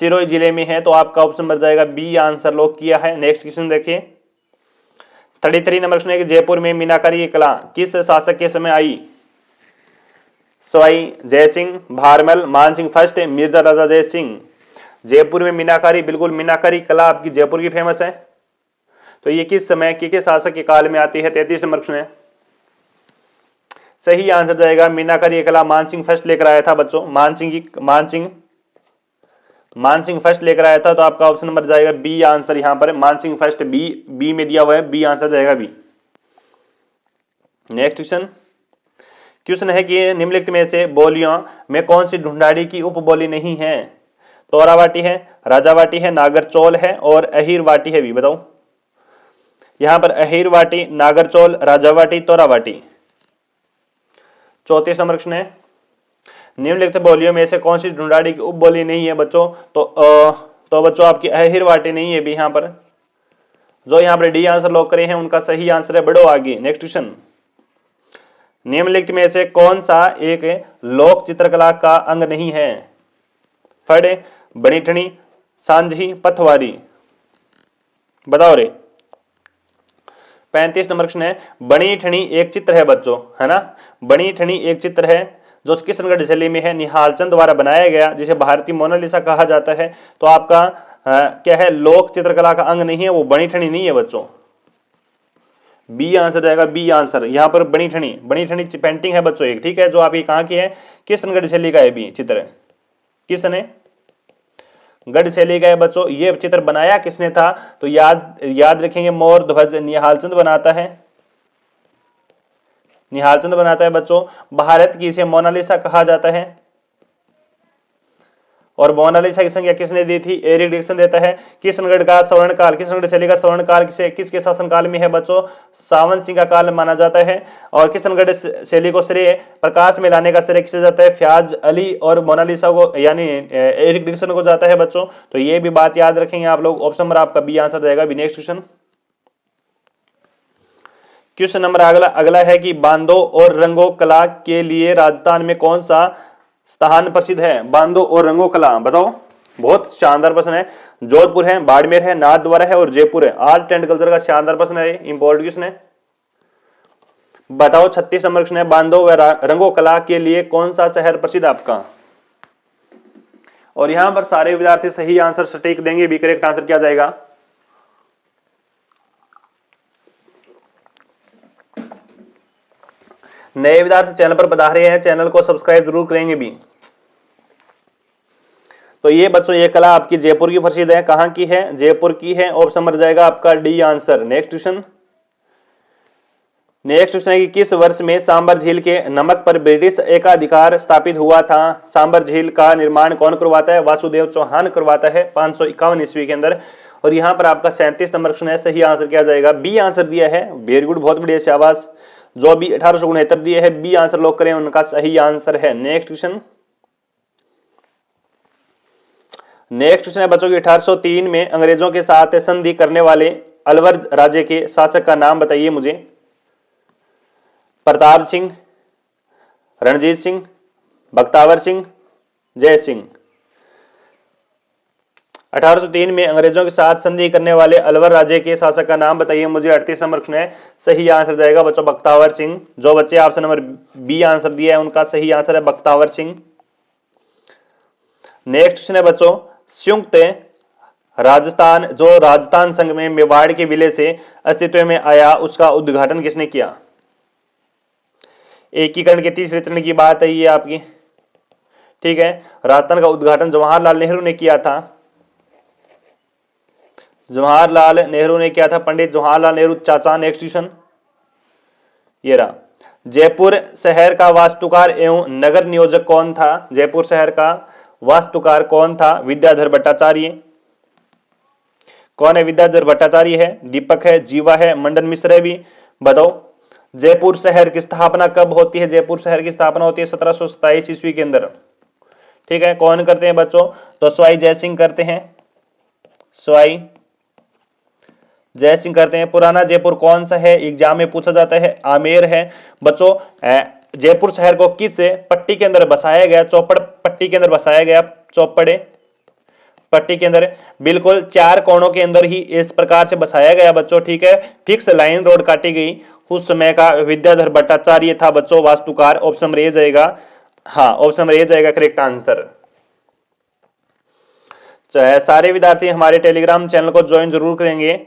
सिरोही जिले में है। तो आपका ऑप्शन बन जाएगा बी, आंसर लॉक किया है। नेक्स्ट क्वेश्चन देखिए 33 नंबर क्वेश्चन है कि जयपुर में मीनाकारी की कला किस शासक के समय आई? सवाई जयसिंह, भारमल, मानसिंह फर्स्ट, मिर्जा राजा जय सिंह। जयपुर में मीनाकारी, बिल्कुल मीनाकारी कला आपकी जयपुर की फेमस है। तो ये किस समय किस शासक के काल में आती है? 33 नंबर क्वेश्चन है। सही आंसर जाएगा मीनाकारी कला मानसिंह फर्स्ट लेकर आया था बच्चों। मानसिंह फर्स्ट लेकर आया था। तो आपका ऑप्शन नंबर जाएगा बी, आंसर यहां पर मानसिंह फर्स्ट बी में दिया हुआ है। बी आंसर जाएगा बी। नेक्स्ट क्वेश्चन है कि निम्नलिखित में से बोलियों में कौन सी ढूंढाड़ी की उपबोली नहीं है? तोरावाटी है, राजावाटी है, नागरचौल है और अहीरवाटी है भी। बताओ यहां पर अहीरवाटी, नागरचौल, राजावाटी, तोरावाटी। 34 नंबर क्वेश्चन है निम्नलिखित बोलियों में से कौन सी ढूंढाड़ी की उपबोली नहीं है बच्चों? तो बच्चों आपकी अहीरवाटी नहीं है भी। यहां पर जो यहां पर डी आंसर लॉक करे हैं उनका सही आंसर है। बढ़ो आगे। नेक्स्ट क्वेश्चन, निम्नलिखित में से कौन सा एक लोक चित्रकला का अंग नहीं है? फड़, बनीठनी, सांझी, पथवारी। बताओ रे। 35 नंबर क्वेश्चन है बनीठनी एक चित्र है बच्चों, है ना। बनीठनी एक चित्र है जो किशनगढ़ जिले में है, निहाल चंद द्वारा बनाया गया, जिसे भारतीय मोनालिसा कहा जाता है। तो आपका क्या है? लोक चित्रकला का अंग नहीं है, वो बनीठनी नहीं है बच्चों। बी आंसर जाएगा बी आंसर। यहां पर बनीठनी पेंटिंग है बच्चों एक, ठीक है, जो आपकी कहां की है? किशनगढ़ जिले का है भी चित्र। किसने? गढ़ शैली का है बच्चों। ये चित्र बनाया किसने था? तो याद रखेंगे मोर ध्वज निहाल चंद बनाता है। निहाल चंद बनाता है बच्चों। भारत की इसे मोनालिसा कहा जाता है। और मोनालिसा की संज्ञा किसने दी थी? एरिक डिक्सन देता है। किशनगढ़ का स्वर्णकाल, किशनगढ़ शैली का स्वर्णकाल किसके शासनकाल में है बच्चों? सावन सिंह का काल माना जाता है। और किशनगढ़ शैली को श्रेय प्रकाश में लाने का श्रेय किसे जाता है? फ्याज अली और मोनालिसा को यानी एरिक डिक्सन को जाता है बच्चों। तो ये भी बात याद रखेंगे आप लोग। ऑप्शन नंबर आपका बी आंसर जाएगा। नेक्स्ट क्वेश्चन नंबर अगला है कि बांधो और रंगो कला के लिए राजस्थान में कौन सा स्थान प्रसिद्ध है? बांधो और रंगो कला। बताओ बहुत शानदार प्रश्न है। जोधपुर है, बाड़मेर है, नाथद्वारा है और जयपुर है। आर्ट एंड कल्चर का शानदार प्रश्न है, इंपॉर्टेंट क्वेश्चन है। बताओ 36 नंबर क्वेश्चन है बांधो व रंगो कला के लिए कौन सा शहर प्रसिद्ध आपका? और यहां पर सारे विद्यार्थी सही आंसर सटीक देंगे भी। करेक्ट आंसर क्या जाएगा? नए विद्यार्थी चैनल पर पधारे हैं, चैनल को सब्सक्राइब जरूर करेंगे भी। तो ये बच्चों ये कला आपकी जयपुर की प्रसिद्ध है। कहां की है? जयपुर की है। ऑप्शन नंबर जाएगा आपका डी आंसर। नेक्स्ट क्वेश्चन है कि किस वर्ष में सांबर झील के नमक पर ब्रिटिश एकाधिकार स्थापित हुआ था? सांबर झील का निर्माण कौन करवाता है? वासुदेव चौहान करवाता है 551 ईस्वी के अंदर। और यहां पर आपका 37 नंबर क्वेश्चन है, सही आंसर क्या जाएगा? बी आंसर दिया है। वेरी गुड, बहुत बढ़िया, शाबाश। जो भी 1869 दिए है बी आंसर लॉक करें, उनका सही आंसर है। नेक्स्ट क्वेश्चन है बच्चों की 1803 में अंग्रेजों के साथ संधि करने वाले अलवर राज्य के शासक का नाम बताइए मुझे। प्रताप सिंह, रणजीत सिंह, बख्तावर सिंह, जय सिंह। 1803 में अंग्रेजों के साथ संधि करने वाले अलवर राज्य के शासक का नाम बताइए मुझे। 38 नंबर क्वेश्चन है, सही आंसर जाएगा बच्चों बख्तावर सिंह। जो बच्चे ऑप्शन नंबर बी आंसर दिया है उनका सही आंसर है बख्तावर सिंह। नेक्स्ट क्वेश्चन है बच्चों, संयुक्त राजस्थान जो राजस्थान संघ में मेवाड़ के विलय से अस्तित्व में आया उसका उद्घाटन किसने किया? एकीकरण के तीसरे चरण की बात है ये आपकी, ठीक है। राजस्थान का उद्घाटन जवाहरलाल नेहरू ने किया था, जवाहरलाल नेहरू ने किया था, पंडित जवाहरलाल नेहरू चाचा। नेक्स्ट क्वेश्चन ये रहा, जयपुर शहर का वास्तुकार एवं नगर नियोजक कौन था? जयपुर शहर का वास्तुकार कौन था? विद्याधर भट्टाचार्य। कौन है विद्याधर भट्टाचार्य? है दीपक है, जीवा है, मंडन मिश्र है भी। बताओ जयपुर शहर की स्थापना कब होती है? जयपुर शहर की स्थापना होती है 1727 ईस्वी के अंदर, ठीक है। कौन करते हैं बच्चों? तो सवाई जयसिंह करते हैं, सवाई जयसिंह करते हैं। पुराना जयपुर कौन सा है? एग्जाम में पूछा जाता है, आमेर है बच्चों। जयपुर शहर को किस पट्टी के अंदर बसाया गया? चौपड़ पट्टी के अंदर बसाया गया, चौपड़े पट्टी के अंदर, बिल्कुल 4 कोणों के अंदर ही इस प्रकार से बसाया गया बच्चों, ठीक है। फिक्स लाइन रोड काटी गई, उस समय का विद्याधर भट्टाचार्य था बच्चों वास्तुकार। ऑप्शन नंबर ए जाएगा, हाँ ऑप्शन नंबर ए जाएगा करेक्ट आंसर। सारे विद्यार्थी हमारे टेलीग्राम चैनल को ज्वाइन जरूर करेंगे।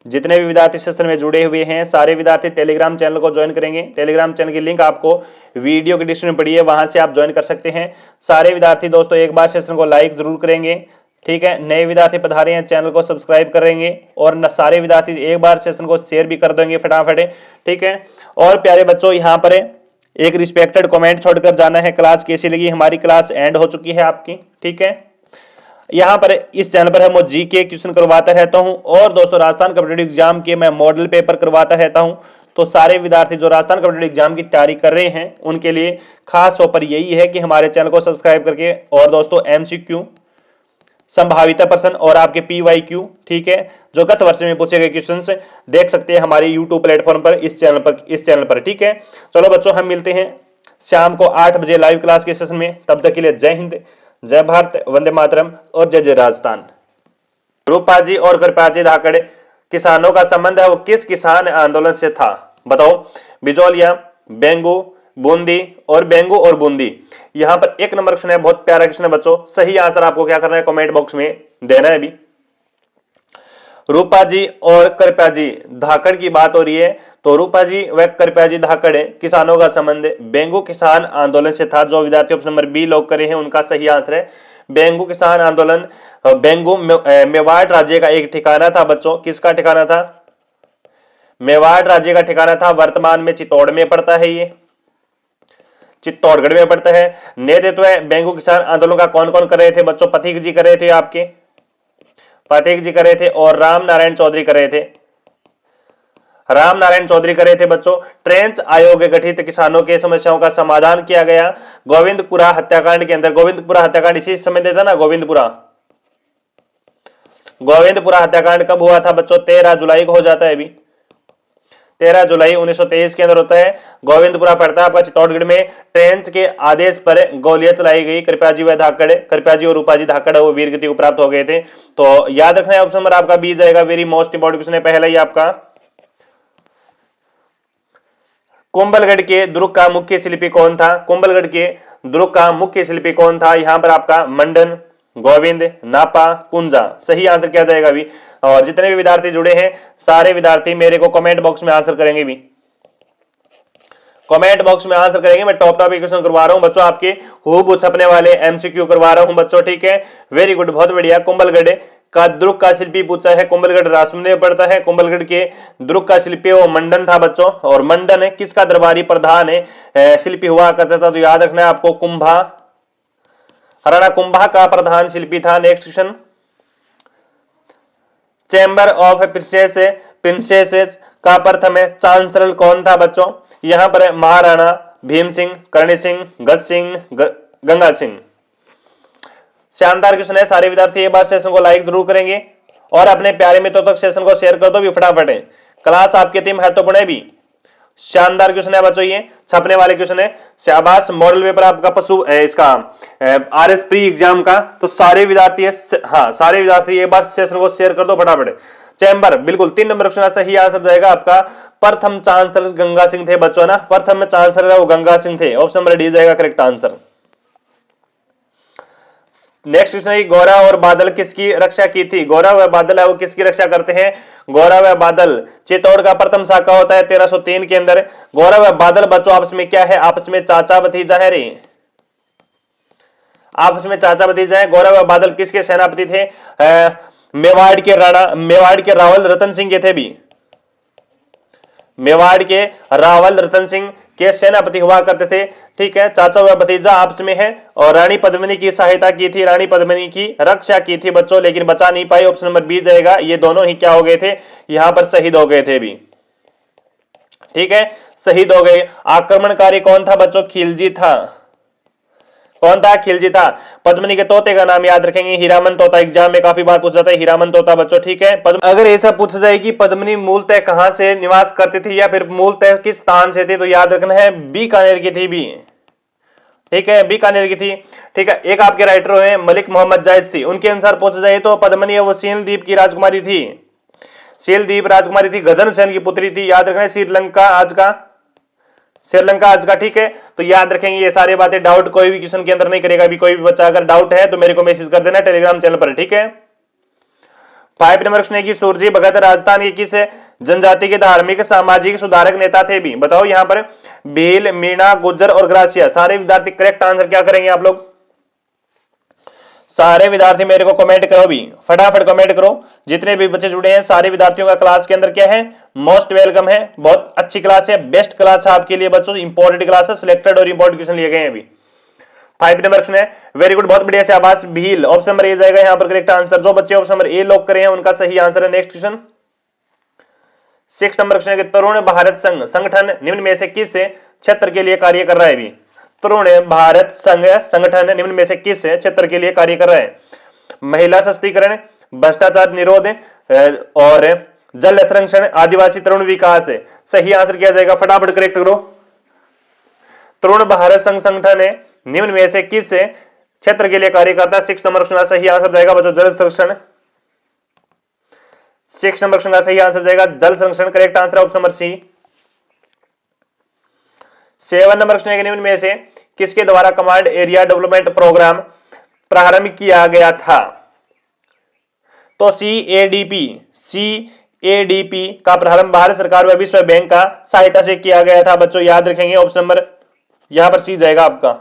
जितने भी विद्यार्थी सेशन में जुड़े हुए हैं सारे विद्यार्थी टेलीग्राम चैनल को ज्वाइन करेंगे। टेलीग्राम चैनल की लिंक आपको वीडियो के डिस्क्रिप्शन में पड़ी है, वहां से आप ज्वाइन कर सकते हैं। सारे विद्यार्थी दोस्तों एक बार सेशन को लाइक जरूर करेंगे, ठीक है। नए विद्यार्थी पधारे हैं चैनल को सब्सक्राइब करेंगे और सारे विद्यार्थी एक बार सेशन को शेयर भी कर देंगे फटाफट, ठीक है। और प्यारे बच्चों यहाँ पर एक रिस्पेक्टेड कमेंट छोड़कर जाना है, क्लास कैसी लगी? हमारी क्लास एंड हो चुकी है आपकी, ठीक है। यहाँ पर इस चैनल पर मैं जीके क्वेश्चन करवाता रहता हूं और दोस्तों राजस्थान कॉम्पिटिटिव एग्जाम के मैं मॉडल पेपर करवाता रहता हूं। तो सारे विद्यार्थी जो राजस्थान कॉम्पिटिटिव एग्जाम की तैयारी कर रहे हैं उनके लिए खास ऑफर यही है कि हमारे चैनल को सब्सक्राइब करके और दोस्तों एमसीक्यू, संभावित प्रश्न और आपके पीवाईक्यू, ठीक है, जो गत वर्ष में पूछे गए क्वेश्चन देख सकते हैं हमारे यूट्यूब प्लेटफॉर्म पर, इस चैनल पर, ठीक है। चलो बच्चों हम मिलते हैं शाम को 8 बजे लाइव क्लास के सेशन में। तब तक के लिए जय हिंद, जय भारत, वंदे मातरम और जय जय राजस्थान। रूपाजी और कृपाजी धाकड़ किसानों का संबंध है वो किस किसान आंदोलन से था? बताओ बिजौलिया, बेंगू, बूंदी और बूंदी। यहां पर 1 नंबर क्वेश्चन है, बहुत प्यारा क्वेश्चन है बच्चों। सही आंसर आपको क्या करना है कमेंट बॉक्स में देना है। अभी रूपाजी और कृपाजी धाकड़ की बात हो रही है, तो रूपाजी व कृपाजी धाकड़ किसानों का संबंध बेंगू किसान आंदोलन से था। जो विद्यार्थी ऑप्शन नंबर बी लॉक करे हैं उनका सही आंसर है बेंगू किसान आंदोलन। बेंगू मेवाड़ राज्य का एक ठिकाना था बच्चों। किसका ठिकाना था? मेवाड़ राज्य का ठिकाना था। वर्तमान में चित्तौड़ में पड़ता है, ये चित्तौड़गढ़ में पड़ता है। नेतृत्व बेंगू किसान आंदोलन का कौन कौन कर रहे थे बच्चों? पथिक जी कर रहे थे, आपके पथिक जी कर रहे थे और राम नारायण चौधरी कर रहे थे। राम नारायण चौधरी कर रहे थे बच्चों। ट्रेंच आयोग गठित, किसानों के समस्याओं का समाधान किया गया। गोविंदपुरा हत्याकांड के अंदर, गोविंदपुरा हत्याकांड इसी समय देता ना, गोविंदपुरा हत्याकांड कब हुआ था बच्चों? 13 जुलाई को हो जाता है। अभी 13 जुलाई 1923 के अंदर होता है। गोविंदपुरा पड़ता है आपका चित्तौड़गढ़ में। ट्रेंच के आदेश पर गोलियां चलाई गई। कृपाजी व धाकड़, कृपाजी और रूपाजी धाकड़ वो वीर गति को प्राप्त हो गए थे। तो याद रखना है ऑप्शन नंबर आपका बी जाएगा। वेरी मोस्ट इंपॉर्टेंट क्वेश्चन है पहला ही आपका। कुंभलगढ़ के दुर्ग का मुख्य शिल्पी कौन था? कुंभलगढ़ के दुर्ग का मुख्य शिल्पी कौन था? यहां पर आपका मंडन, गोविंद, नापा, पुंजा। सही आंसर क्या जाएगा अभी? और जितने भी विद्यार्थी जुड़े हैं सारे विद्यार्थी मेरे को कमेंट बॉक्स में आंसर करेंगे भी, कमेंट बॉक्स में आंसर करेंगे। मैं टॉप क्वेश्चन करवा रहा हूं बच्चों, आपके हूबहू छपने वाले एमसीक्यू करवा रहा हूं बच्चों, ठीक है। वेरी गुड, बहुत बढ़िया। कुंभलगढ़ का दुर्ग का शिल्पी पूछा है। कुंभलगढ़ राजस्थान में पड़ता है। कुंभलगढ़ के दुर्ग का शिल्पी वो मंडन था बच्चों। और मंडन किसका दरबारी प्रधान है शिल्पी हुआ करता था? तो याद रखना है आपको कुंभा, हराना कुंभा का प्रधान शिल्पी था। Next question, chamber of princesses का प्रथम चांसलर कौन था बच्चों? यहां पर महाराणा भीम सिंह, कर्ण सिंह, गज सिंह, गंगा सिंह। शानदार क्वेश्चन है। सारे विद्यार्थी एक बार सेशन को लाइक जरूर करेंगे और अपने प्यारे मित्रों तक सेशन को शेयर कर दो भी फटाफट। क्लास आपके लिए महत्वपूर्ण है भी, शानदार क्वेश्चन है बच्चों, ये छपने वाले क्वेश्चन है। शाबाश, मॉडल पेपर आपका पशु इसका आरएस प्री एग्जाम का। तो सारे विद्यार्थी हाँ सारे विद्यार्थी एक बार सेशन को शेयर कर दो फटाफट। चैम्बर बिल्कुल 3 नंबर क्वेश्चन सही आंसर जाएगा आपका। प्रथम चांसलर गंगा सिंह थे बच्चों ना, प्रथम चांसलर है वो गंगा सिंह थे। ऑप्शन नंबर डी जाएगा करेक्ट आंसर। नेक्स्ट क्वेश्चन है गौरा और बादल किसकी रक्षा की थी? गौरा व बादल है वो किसकी रक्षा करते हैं? गौरा व बादल चित्तौड़ का प्रथम शाखा होता है 1303 के अंदर। गौरा व बादल बच्चों आपस में क्या है? आपस में चाचा भतीजा है रे, आपस में चाचा भतीजा है। गौरा व बादल किसके सेनापति थे? मेवाड़ के राणा, मेवाड़ के रावल रतन सिंह के थे भी, मेवाड़ के रावल रतन सिंह के सेनापति हुआ करते थे। ठीक है, चाचा व भतीजा आपस में है। और रानी पद्मिनी की सहायता की थी, रानी पद्मिनी की रक्षा की थी बच्चों, लेकिन बचा नहीं पाई। ऑप्शन नंबर बी जाएगा। ये दोनों ही क्या हो गए थे? यहां पर शहीद हो गए थे भी। ठीक है, शहीद हो गए। आक्रमणकारी कौन था बच्चों? खिलजी था। कौन था? खिलजी था। पद्मिनी के तोते का नाम याद रखेंगे, हीरामन तोता। एग्जाम में काफी बार पूछा जाता है हीरामन तोता बच्चों। ठीक है, अगर ऐसा पूछा जाए कि पद्मिनी मूलतः कहां से निवास करती थी या फिर मूलतः किस स्थान से थी, तो याद रखना है बीकानेर की थी भी। ठीक है, बीकानेर की थी। ठीक है, एक आपके राइटर हुए मलिक मोहम्मद जायद सी, उनके अनुसार पूछा जाए तो पद्मिनी वो सीलदीप की राजकुमारी थी, सीलदीप राजकुमारी थी, गजन सेन की पुत्री थी। याद रखना है श्रीलंका आज का, श्रीलंका आज का। ठीक है, तो याद रखेंगे ये सारी बातें। डाउट कोई भी क्वेश्चन के अंदर नहीं करेगा भी। कोई भी बच्चा अगर डाउट है तो मेरे को मैसेज कर देना टेलीग्राम चैनल पर। ठीक है, 5 नंबर प्रश्न है कि सूरजी भगत राजस्थान के किस जनजाति के धार्मिक सामाजिक सुधारक नेता थे भी? बताओ यहां पर भील, मीणा, गुज्जर और ग्रासिया। सारे विद्यार्थी करेक्ट आंसर क्या करेंगे आप लोग? सारे विद्यार्थी मेरे को कमेंट करो भी, फटाफट कमेंट करो। जितने भी बच्चे जुड़े हैं सारे विद्यार्थियों का क्लास के अंदर क्या है? मोस्ट वेलकम है। बहुत अच्छी क्लास है, बेस्ट क्लास है आपके लिए बच्चों। इंपॉर्टेंट क्लास है, सिलेक्टेड और इंपॉर्टेंट क्वेश्चन लिए गए हैं अभी। 5 नंबर क्वेश्चन है, वेरी गुड, बहुत बढ़िया से आवाज भील। ऑप्शन नंबर ए जाएगा यहां पर करेक्ट आंसर। जो बच्चे ऑप्शन नंबर ए लॉक करे हैं उनका सही आंसर है। नेक्स्ट क्वेश्चन 6 नंबर क्वेश्चन है, तरुण भारत संघ संगठन निम्न में से किस क्षेत्र के लिए कार्य कर रहा है भी? तरुण भारत संघ संगठन निम्न में से किस क्षेत्र के लिए कार्य कर रहा है? महिला सशक्तिकरण, भ्रष्टाचार निरोध और जल संरक्षण, आदिवासी तरुण विकास। सही आंसर किया जाएगा, फटाफट करेक्ट करो। तरुण भारत संघ संगठन निम्न में से किस क्षेत्र के लिए कार्य करता है? 6 नंबर क्वेश्चन सही आंसर जाएगा बच्चों जल संरक्षण। 6 नंबर क्वेश्चन का सही आंसर जाएगा जल संरक्षण, correct answer option number C. 7 number question निम्न में से किसके द्वारा कमांड एरिया डेवलपमेंट प्रोग्राम प्रारंभ किया गया था? तो सीएडीपी का प्रारंभ भारत सरकार व विश्व बैंक का सहायता से किया गया था बच्चों। याद रखेंगे ऑप्शन नंबर यहां पर सी जाएगा आपका।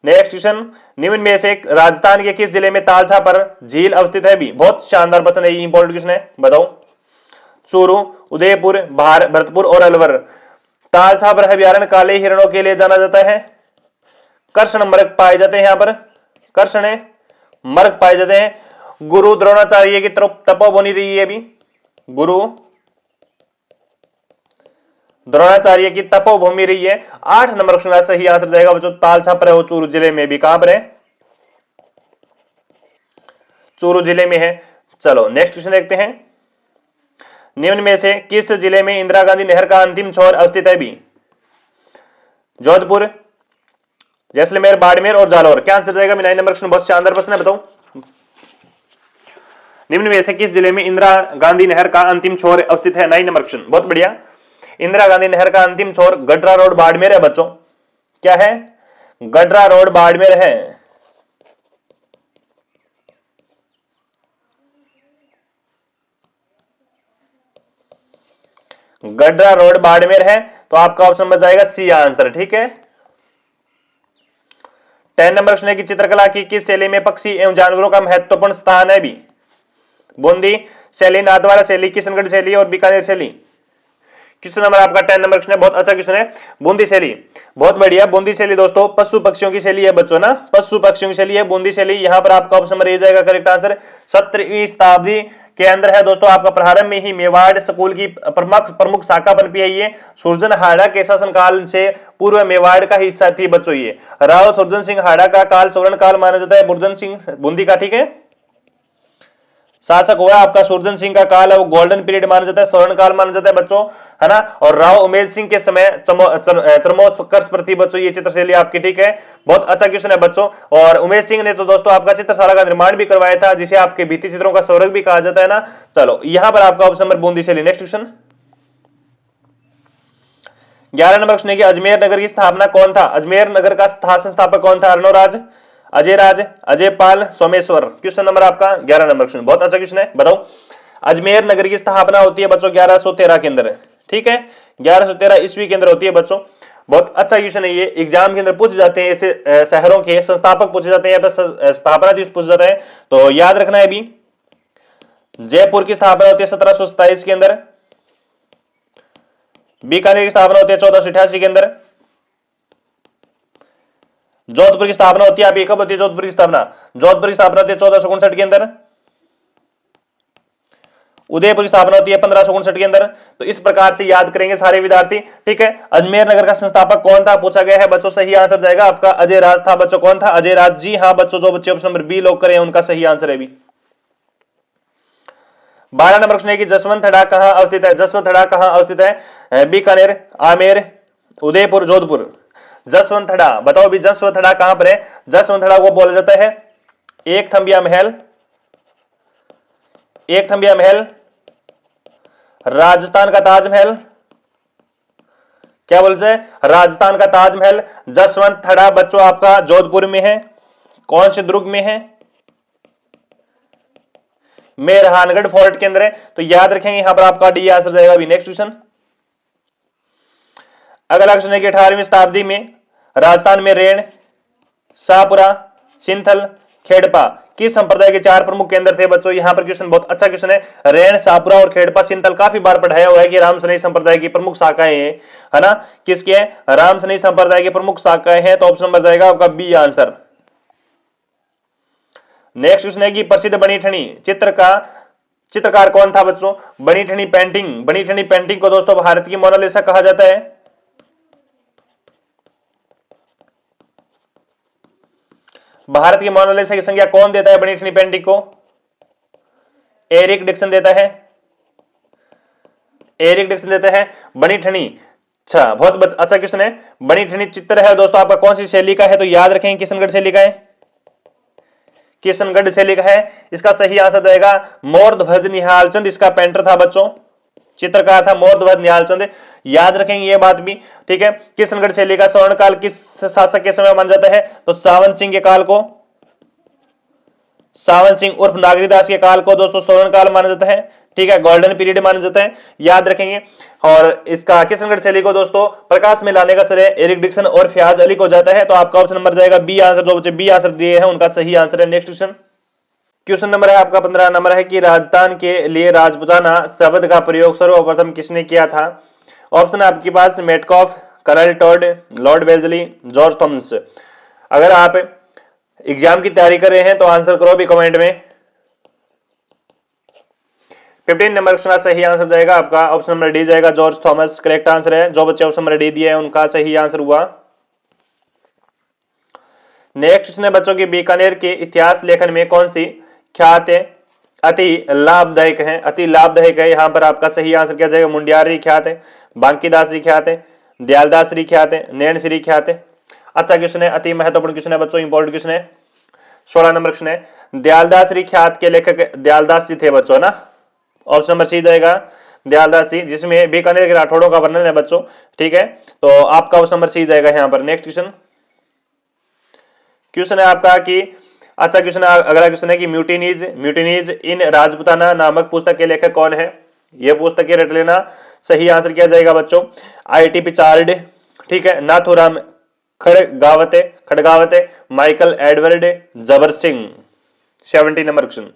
नेक्स्ट क्वेश्चन, निम्न में से राजस्थान के किस जिले में तालछा पर झील अवस्थित है भी? बहुत शानदार प्रश्न है, ये इंपॉर्टेंट क्वेश्चन है, बताओ। चूरू, उदयपुर, भरतपुर और अलवर। तालछा पर अभ्यारण्य काले हिरणों के लिए जाना जाता है। कृष्ण मृग पाए जाते हैं यहां पर, कृष्ण मृग पाए जाते हैं। गुरु द्रोणाचार्य की तरफ तपोवनी रही है अभी, गुरु द्रोणाचार्य की तपोभूमि रही है। 8 नंबर क्वेश्चन का सही आंसर जाएगा बच्चों तालछा पर है वो चूरू जिले में भी। कहां पर है? चूरू जिले में है। चलो नेक्स्ट क्वेश्चन देखते हैं, निम्न में से किस जिले में इंदिरा गांधी नहर का अंतिम छोर अवस्थित है भी? जोधपुर, जैसलमेर, बाड़मेर और जालौर। क्या आंसर जाएगा? 9 नंबर क्वेश्चन बहुत शानदार प्रश्न है, बताओ। निम्न में से किस जिले में इंदिरा गांधी नहर का अंतिम छोर अवस्थित है? 9 नंबर क्वेश्चन, बहुत बढ़िया। इंदिरा गांधी नहर का अंतिम छोर गडरा रोड बाड़मेर है बच्चों। क्या है? गडरा रोड बाड़मेर है। गडरा रोड बाड़मेर है, तो आपका ऑप्शन बच जाएगा सी आंसर। ठीक है, 10 नंबर क्वेश्चन की चित्रकला की किस शैली में पक्षी एवं जानवरों का महत्वपूर्ण स्थान है भी? बूंदी शैली, नाथद्वारा शैली, किशनगढ़ शैली और बीकानेर शैली। क्वेश्चन नंबर आपका 10 नंबर क्वेश्चन है, बहुत अच्छा क्वेश्चन है। बूंदी शैली, बहुत बढ़िया। बूंदी शैली दोस्तों पशु पक्षियों की शैली है बच्चों ना, पशु पक्षियों की शैली है बूंदी शैली। यहां पर आपका ऑप्शन नंबर ए जाएगा करेक्ट आंसर। 17वीं शताब्दी के अंदर है दोस्तों आपका, प्रारंभ में ही मेवाड़ स्कूल की प्रमुख शाखा बन पी है। ये सुरजन हाड़ा के शासनकाल से पूर्व मेवाड़ का हिस्सा थी बच्चों ये। राव सुरजन सिंह हाड़ा का काल स्वर्ण काल माना जाता है बुरजन सिंह बूंदी का। ठीक है, शासक हुआ आपका सूरजन सिंह का काल है वो गोल्डन पीरियड माना जाता है, स्वर्ण काल माना जाता है बच्चों, है ना। और राव उमेद सिंह के समय चरमोत्कर्ष प्रति बच्चों ये चित्रशैली आपकी, ठीक है। बहुत अच्छा क्वेश्चन है बच्चों। और उमेद सिंह ने तो दोस्तों आपका चित्रशाला का निर्माण भी करवाया था, जिसे आपके भित्ति चित्रों का स्वर्ग भी कहा जाता है ना। चलो यहां पर आपका ऑप्शन नंबर बूंदी शैली। नेक्स्ट क्वेश्चन 11 नंबर क्वेश्चन है कि अजमेर नगर की स्थापना कौन था? अजमेर नगर का संस्थापक कौन था? अर्णोराज, अजय राज, अजय पाल, सोमेश्वर। क्वेश्चन नंबर आपका 11 नंबर क्वेश्चन, बहुत अच्छा क्वेश्चन है, बताओ। अजमेर नगर की स्थापना होती है बच्चों 1113 के अंदर, ठीक है, 1113 ईस्वी के अंदर होती है बच्चों। बहुत अच्छा क्वेश्चन है ये, एग्जाम के अंदर पूछ जाते हैं ऐसे शहरों के संस्थापक पूछे जाते हैं, स्थापना दिवस पूछ जाता है, तो याद रखना है। अभी जयपुर की स्थापना होती है 1727 के अंदर, बीकानेर की स्थापना होती है 1488 के अंदर, जोधपुर की स्थापना होती है, आप कब होती है जोधपुर की स्थापना? जोधपुर की स्थापना होती है 1459 के अंदर, उदयपुर की स्थापना होती है 1559 के अंदर। तो इस प्रकार से याद करेंगे सारे विद्यार्थी, ठीक है। अजमेर नगर का संस्थापक कौन था पूछा गया है बच्चों, सही आंसर जाएगा आपका अजय राज था बच्चों। कौन था? अजय राज, जी हाँ बच्चों, जो बच्चे ऑप्शन नंबर बी लोग करें उनका सही आंसर है भी। 12 नंबर प्रश्न है कि जसवंतड़ा कहां अवस्थित है? जसवंतड़ा कहां अवस्थित है? बीकानेर, आमेर, उदयपुर, जोधपुर। जसवंतड़ा बताओ भी, जसवंतड़ा कहां पर है? जसवंतड़ा को बोला जाता है एक थंबिया महल, एक थंबिया महल, राजस्थान का ताजमहल, क्या बोलते हैं? राजस्थान का ताजमहल। जसवंतड़ा बच्चों आपका जोधपुर में है, कौन से दुर्ग में है? मेरहानगढ़ फोर्ट के अंदर है, तो याद रखेंगे यहां पर आपका डी आंसर जाएगा अभी। नेक्स्ट क्वेश्चन, अगला क्वेश्चन है कि 18वीं शताब्दी में राजस्थान में रेण, शाहपुरा, सिंथल, खेड़पा किस संप्रदाय के 4 प्रमुख केंद्र थे बच्चों? यहां पर क्वेश्चन बहुत अच्छा क्वेश्चन है। रेण, शाहपुरा और खेड़पा, सिंथल काफी बार पढ़ाया हुआ है कि रामसनई संप्रदाय की प्रमुख शाखाएं हैं, है ना। किसके? रामसनई संप्रदाय की प्रमुख शाखाएं हैं, तो ऑप्शन नंबर जाएगा आपका बी आंसर। नेक्स्ट क्वेश्चन है कि प्रसिद्ध बनीठनी चित्र का चित्रकार कौन था बच्चों? बनीठनी पेंटिंग, बनीठनी पेंटिंग को दोस्तों भारत की मोनालिसा कहा जाता है। भारत की मोनालिसा की संज्ञा कौन देता है बनीठनी पेंटिंग को? एरिक डिक्सन देता है, एरिक डिक्सन देता है बनीठनी। अच्छा, बहुत अच्छा क्वेश्चन है। बनीठनी चित्र है दोस्तों आपका कौन सी शैली का है? तो याद रखेंगे किशनगढ़ शैली का है, किशनगढ़ शैली का है। इसका सही आंसर जाएगा मोरध्वज निहालचंद, इसका पेंटर था बच्चों, चित्रकार था मोरध्वज निहालचंद। याद रखेंगे ये बात भी, ठीक है। किशनगढ़ शैली का स्वर्णकाल किस शासक के समय माना जाता है? तो सावन सिंह के काल को, सावन सिंह उर्फ नागरीदास के काल को दोस्तों स्वर्ण काल माना जाता है, ठीक है, गोल्डन पीरियड माना जाता है, याद रखेंगे। और इसका किशनगढ़ शैली को दोस्तों प्रकाश में लाने का श्रेय एरिक डिक्सन और फयाज अली को जाता है, तो आपका ऑप्शन नंबर जाएगा बी आंसर। जो बच्चे बी आंसर दिए हैं उनका सही आंसर है। नेक्स्ट क्वेश्चन, क्वेश्चन नंबर है आपका 15 नंबर है कि राजस्थान के लिए राजपुताना शब्द का प्रयोग सर्वप्रथम किसने किया था? ऑप्शन आपके पास Metcalfe, colonel Tod, lord Wellesley, George Thomas. अगर आप एग्जाम की तैयारी कर रहे हैं तो आंसर करो भी कमेंट में। 15 नंबर क्वेश्चन का सही आंसर जाएगा आपका ऑप्शन नंबर डी जाएगा, जॉर्ज थॉमस करेक्ट आंसर है। जो बच्चे ऑप्शन नंबर डी दिए हैं उनका सही आंसर हुआ। नेक्स्ट क्वेश्चन है बच्चों की बीकानेर के इतिहास लेखन में कौन सी ख्यात अति लाभदायक है? अति लाभदायक है, यहां पर आपका सही आंसर क्या जाएगा? मुंडियारी ख्यात है, बांकीदासरी ख्यात है, दयालदासरी ख्यात है, नैनश्री ख्यात है। अच्छा क्वेश्चन है, अति महत्वपूर्ण क्वेश्चन है बच्चों, इंपॉर्टेंट क्वेश्चन है। 16 नंबर क्वेश्चन है, दयालदासरी ख्यात के लेखक दयालदास जी थे बच्चों, ना। ऑप्शन नंबर सी जाएगा दयालदास जी, जिसमें बीकानेर के राठौड़ों का वर्णन है बच्चों, ठीक है, तो आपका ऑप्शन नंबर सी जाएगा यहां पर। नेक्स्ट क्वेश्चन, क्वेश्चन है आपका कि अच्छा क्वेश्चन, अगला क्वेश्चन है कि म्यूटिनीज, म्यूटिनीज इन राजपुताना नामक पुस्तक के लेखक कौन है? यह पुस्तक रट लेना, सही आंसर किया जाएगा बच्चों आई.टी. पिचार्ड, ठीक है, नाथुराम खड़गावते, खड़गावते, माइकल एडवर्ड जबर सिंह। 70 नंबर क्वेश्चन,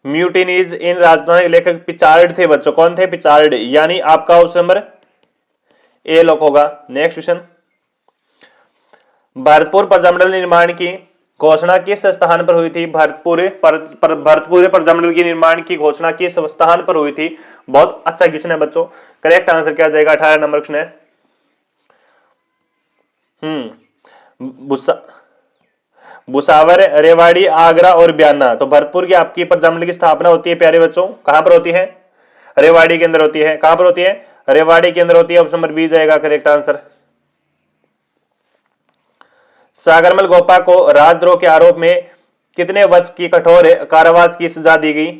म्यूटिनीज इन राजपुताना के लेखक पिचार्ड थे बच्चों। कौन थे? पिचार्ड, यानी आपका ऑप्शन नंबर ए लॉक होगा। नेक्स्ट क्वेश्चन, भरतपुर प्रजामंडल निर्माण की घोषणा किस स्थान पर हुई थी? भरतपुर प्रजामंडल की निर्माण की घोषणा किस स्थान पर हुई थी? बहुत अच्छा क्वेश्चन है बच्चों, करेक्ट आंसर क्या जाएगा? 18 नंबर क्वेश्चन है। भुसावर, रेवाड़ी, आगरा और बयाना। तो भरतपुर की आपकी प्रजामंडल की स्थापना होती है प्यारे बच्चों, कहां पर होती है? रेवाड़ी के अंदर होती है। कहां पर होती है? रेवाड़ी के अंदर होती है। ऑप्शन नंबर बी जाएगा करेक्ट आंसर। सागरमल गोपा को राजद्रोह के आरोप में कितने वर्ष की कठोर कारावास की सजा दी गई?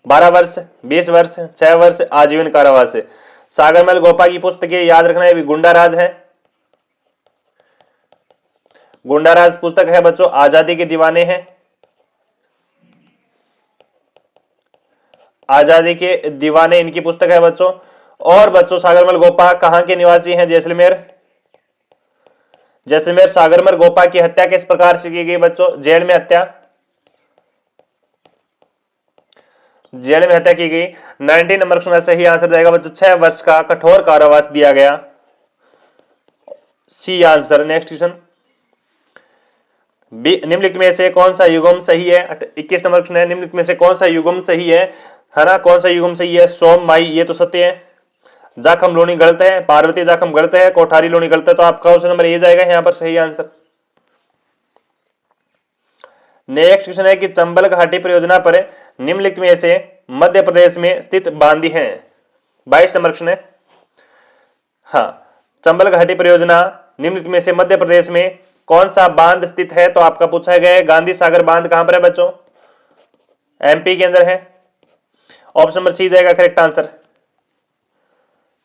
12 वर्ष, 20 वर्ष, 6 वर्ष, आजीवन कारावास। सागरमल गोपा की पुस्तकें याद रखना है, गुंडाराज है, गुंडाराज पुस्तक है बच्चों, आजादी के दीवाने हैं, आजादी के दीवाने इनकी पुस्तक है बच्चों। और बच्चों सागरमल गोपा कहां के निवासी हैं? जैसलमेर। जैसलमेर। सागरमल गोपा की हत्या किस प्रकार से की गई बच्चों? जेल में हत्या, जेल में हत्या की गई। 19 नंबर का सही आंसर जाएगा बच्चों 6 वर्ष का कठोर कारावास दिया गया, सी आंसर। नेक्स्ट क्वेश्चन, निम्नलिखित में से कौन सा युग्म सही है? 21 नंबर क्वेश्चन है, निम्नलिखित में से कौन सा युग्म सही है ना? कौन सा युग्म सही है? सोम माई ये तो सत्य है, जाखम लोनी गलत है, पार्वती जाखम गलत है, कोठारी लोनी गलत है। तो आपका ऑप्शन नंबर ए जाएगा यहां पर सही आंसर। नेक्स्ट क्वेश्चन है कि चंबल घाटी परियोजना पर निम्नलिखित में से मध्य प्रदेश में स्थित बांदी है। 22 नंबर क्वेश्चन है। हाँ, चंबल घाटी परियोजना निम्नलिखित में से मध्य प्रदेश में कौन सा बांध स्थित है? तो आपका पूछा गया है गांधी सागर बांध कहां पर है बच्चों? एमपी के अंदर है। ऑप्शन नंबर सी जाएगा करेक्ट आंसर।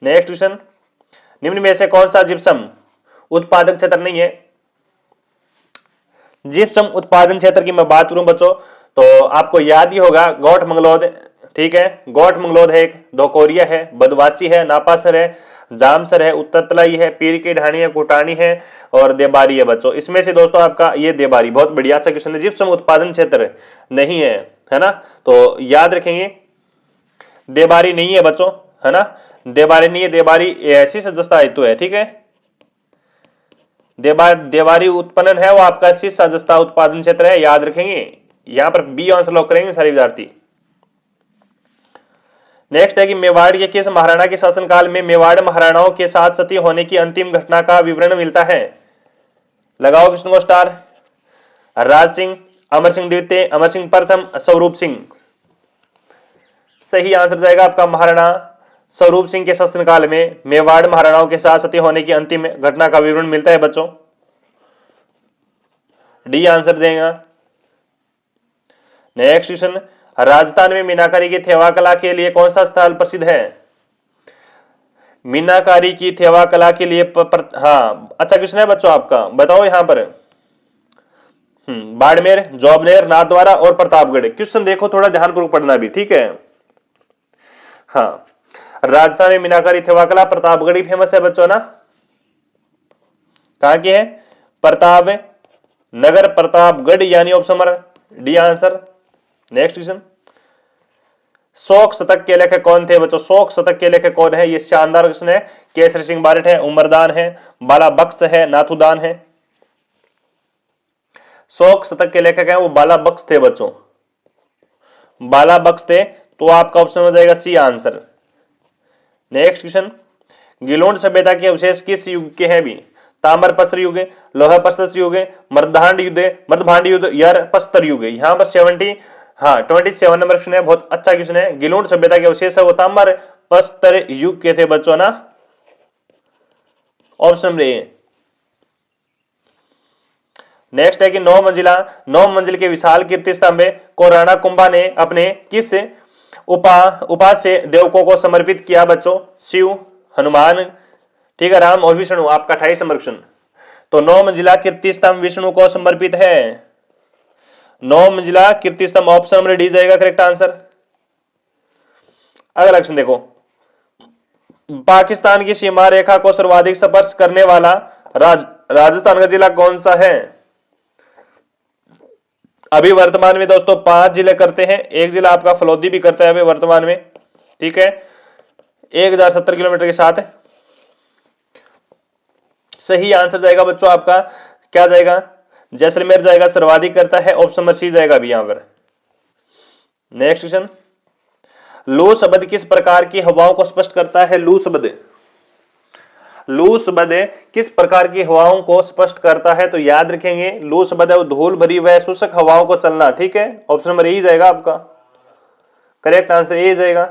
नेक्स्ट क्वेश्चन, निम्न में से कौन सा जिप्सम उत्पादक क्षेत्र नहीं है? जिप्सम उत्पादन क्षेत्र की मैं बात करूं बच्चों तो आपको याद ही होगा गौठ मंगलोद, ठीक है, गौठ मंगलोद है, एक धोकोरिया है, बदवासी है, नापासर है, जामसर है, उत्तर तलाई है, पीर की ढाणी है, कुटानी है और देबारी है बच्चों। इसमें से दोस्तों आपका ये देबारी बहुत बढ़िया अच्छा क्वेश्चन है, जिप्सम उत्पादन क्षेत्र नहीं है ना? तो याद रखेंगे देबारी नहीं है बच्चों, है ना? देबारी नहीं है, देबारी ऐसी सदस्यता हेतु है, ठीक है। देबारी उत्पन्न है वो आपका शीर्ष सदस्यता उत्पादन क्षेत्र है, याद रखेंगे। यहां पर बी आंसर लॉक करेंगे सारे विद्यार्थी। नेक्स्ट है कि मेवाड़ के किस महाराणा के शासनकाल में मेवाड़ महाराणाओं के साथ सती होने की अंतिम घटना का विवरण मिलता है? लगाओ क्वेश्चन को स्टार। राज सिंह, अमर सिंह द्वितीय, अमर सिंह प्रथम, स्वरूप सिंह। सही आंसर जाएगा आपका महाराणा स्वरूप सिंह के शासनकाल में मेवाड़ महाराणाओं के साथ सती होने की अंतिम घटना का विवरण मिलता है बच्चों। डी आंसर देगा। नेक्स्ट क्वेश्चन, राजस्थान में मीनाकारी की थेवा कला के लिए कौन सा स्थल प्रसिद्ध है? मीनाकारी की थेवा कला के लिए हाँ अच्छा क्वेश्चन है बच्चों आपका, बताओ यहां पर। बाड़मेर, जोबनेर, नाथद्वारा और प्रतापगढ़। क्वेश्चन देखो थोड़ा ध्यानपूर्वक पढ़ना भी, ठीक है। हाँ, राजस्थान में मीनाकारी थेवा कला प्रतापगढ़ ही फेमस है बच्चों ना। कहां की है? प्रताप नगर प्रतापगढ़, यानी option number D answer. Next question, शोक शतक के लेखक कौन थे बच्चों? शोक शतक के लेखक कौन है? ये शानदार क्वेश्चन है। केसरी सिंह बारठ है, उमरदान है, बाला बख्श है, नाथुदान है। शोक शतक के लेखक हैं वो बाला बख्श थे बच्चों, बाला बख्श थे। तो आपका ऑप्शन हो जाएगा सी आंसर। नेक्स्ट क्वेश्चन, गिलोंड सभ्यता के अवशेष किस युग के हैं भी? ताम्र पस्त्र युग, लोहा पस्त्र युग, मर्दभांड युद्ध, मर्दभांड युद्ध या पस्तर युग। यहां पर 27 नंबर क्वेश्चन है, बहुत अच्छा क्वेश्चन है। गिलोंड सभ्यता के अवशेष है वो ताम्र पस्तर युग के थे बच्चों ना। Option number A. नेक्स्ट है कि 9 मंजिल के विशाल कीर्ति स्तंभ को राणा कुंभा ने अपने किस उपास्य देवकों को समर्पित किया बच्चों? शिव, हनुमान, ठीक है, राम और विष्णु। आपका 28 नंबर क्वेश्चन। तो 9 मंजिला कीर्ति स्तंभ विष्णु को समर्पित है। 9 मंजिला कीर्ति स्तंभ ऑप्शन नंबर डी जाएगा करेक्ट आंसर। अगला क्वेश्चन देखो, पाकिस्तान की सीमा रेखा को सर्वाधिक स्पर्श करने वाला राजस्थान का जिला कौन सा है? अभी वर्तमान में दोस्तों 5 जिले करते हैं, एक जिला आपका फलोदी भी करता है अभी वर्तमान में, ठीक है, 1070 किलोमीटर के साथ। सही आंसर जाएगा बच्चों आपका क्या जाएगा? जैसलमेर जाएगा, सर्वाधिक करता है, ऑप्शन नंबर सी जाएगा अभी यहां पर। नेक्स्ट क्वेश्चन, लू शब्द किस प्रकार की हवाओं को स्पष्ट करता है? लू शब्द, लू शब्द किस प्रकार की हवाओं को स्पष्ट करता है? तो याद रखेंगे लू शब्द धूल भरी व शुष्क हवाओं को चलना। ठीक है, ऑप्शन नंबर ए जाएगा आपका, करेक्ट आंसर ए जाएगा।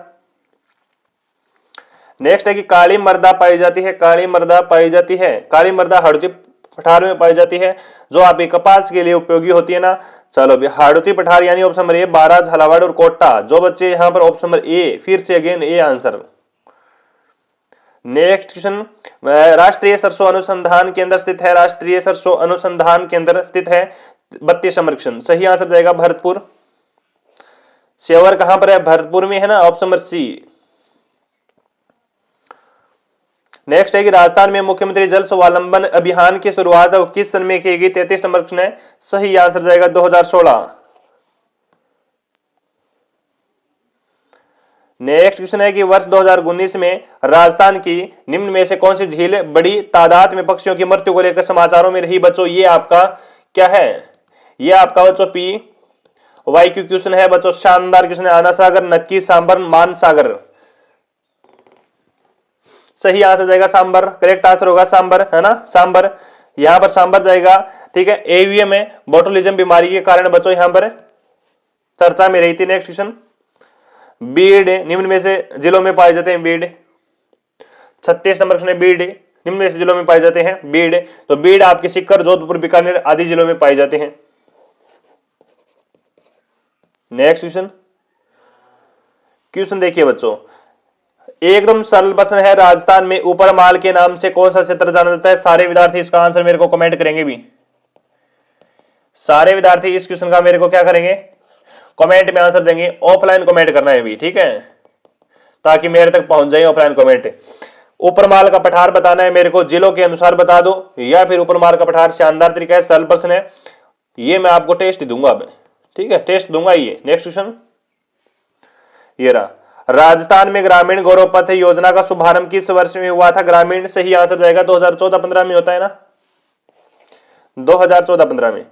नेक्स्ट है कि काली मृदा पाई जाती है, काली मृदा पाई जाती है, काली मृदा हाड़ौती पठार में पाई जाती है, जो आपकी कपास के लिए उपयोगी होती है ना। चलो भी हाड़ौती पठार यानी option number A Baran, Jhalawar और कोटा। जो बच्चे यहां पर ऑप्शन नंबर ए, फिर से again A answer. Next question, राष्ट्रीय सरसों अनुसंधान केंद्र स्थित है, राष्ट्रीय सरसों अनुसंधान केंद्र स्थित है बत्ती संरक्षण। सही आंसर जाएगा भरतपुर। सेवर कहां पर है? भरतपुर में है ना, ऑप्शन नंबर सी। नेक्स्ट है कि राजस्थान में मुख्यमंत्री जल स्वावलंबन अभियान की शुरुआत किस सन में की गई? 33 नंबर क्वेश्चन है, सही आंसर जाएगा 2016। नेक्स्ट क्वेश्चन है कि वर्ष 2019 में राजस्थान की निम्न में से कौन सी झील बड़ी तादाद में पक्षियों की मृत्यु को लेकर समाचारों में रही? बच्चों ये आपका क्या है? ये आपका बच्चों पी वाई क्यू क्वेश्चन है बच्चों, शानदार क्वेश्चन है। आना सागर, नक्की, सांबर, मान सागर। सही आंसर जाएगा सांबर, करेक्ट आंसर होगा सांबर, है ना, सांबर। यहां पर सांबर जाएगा। ठीक है, एवीएम में बोटुलिज्म बीमारी के कारण बच्चों यहां पर चर्चा में रही थी। नेक्स्ट क्वेश्चन, बीड निम्न में से जिलों में पाए जाते हैं? बीड 36 नंबर क्वेश्चन है, बीड निम्न में से जिलों में पाए जाते हैं? बीड, तो बीड आपके सीकर, जोधपुर, बीकानेर आदि जिलों में पाए जाते हैं। नेक्स्ट क्वेश्चन, क्वेश्चन देखिए बच्चों, एकदम सरल प्रश्न है। राजस्थान में ऊपर माल के नाम से कौन सा क्षेत्र जाना जाता है? सारे विद्यार्थी इसका आंसर मेरे को कमेंट करेंगे भी, सारे विद्यार्थी इस क्वेश्चन का मेरे को क्या करेंगे? कमेंट में आंसर देंगे। ऑफलाइन कमेंट करना है भी, ठीक है, ताकि मेरे तक पहुंच जाए ऑफलाइन कमेंट। ऊपर माल का पठार बताना है मेरे को, जिलों के अनुसार बता दो, या फिर ऊपर माल का पठार। शानदार तरीका है, सरल प्रश्न है ये, मैं आपको टेस्ट दूंगा अब, ठीक है, टेस्ट दूंगा ये। नेक्स्ट क्वेश्चन ये रहा, राजस्थान में ग्रामीण गौरव पथ योजना का शुभारंभ किस वर्ष में हुआ था? ग्रामीण, सही आंसर जाएगा 2014-15 में होता है ना, 2014-15 में।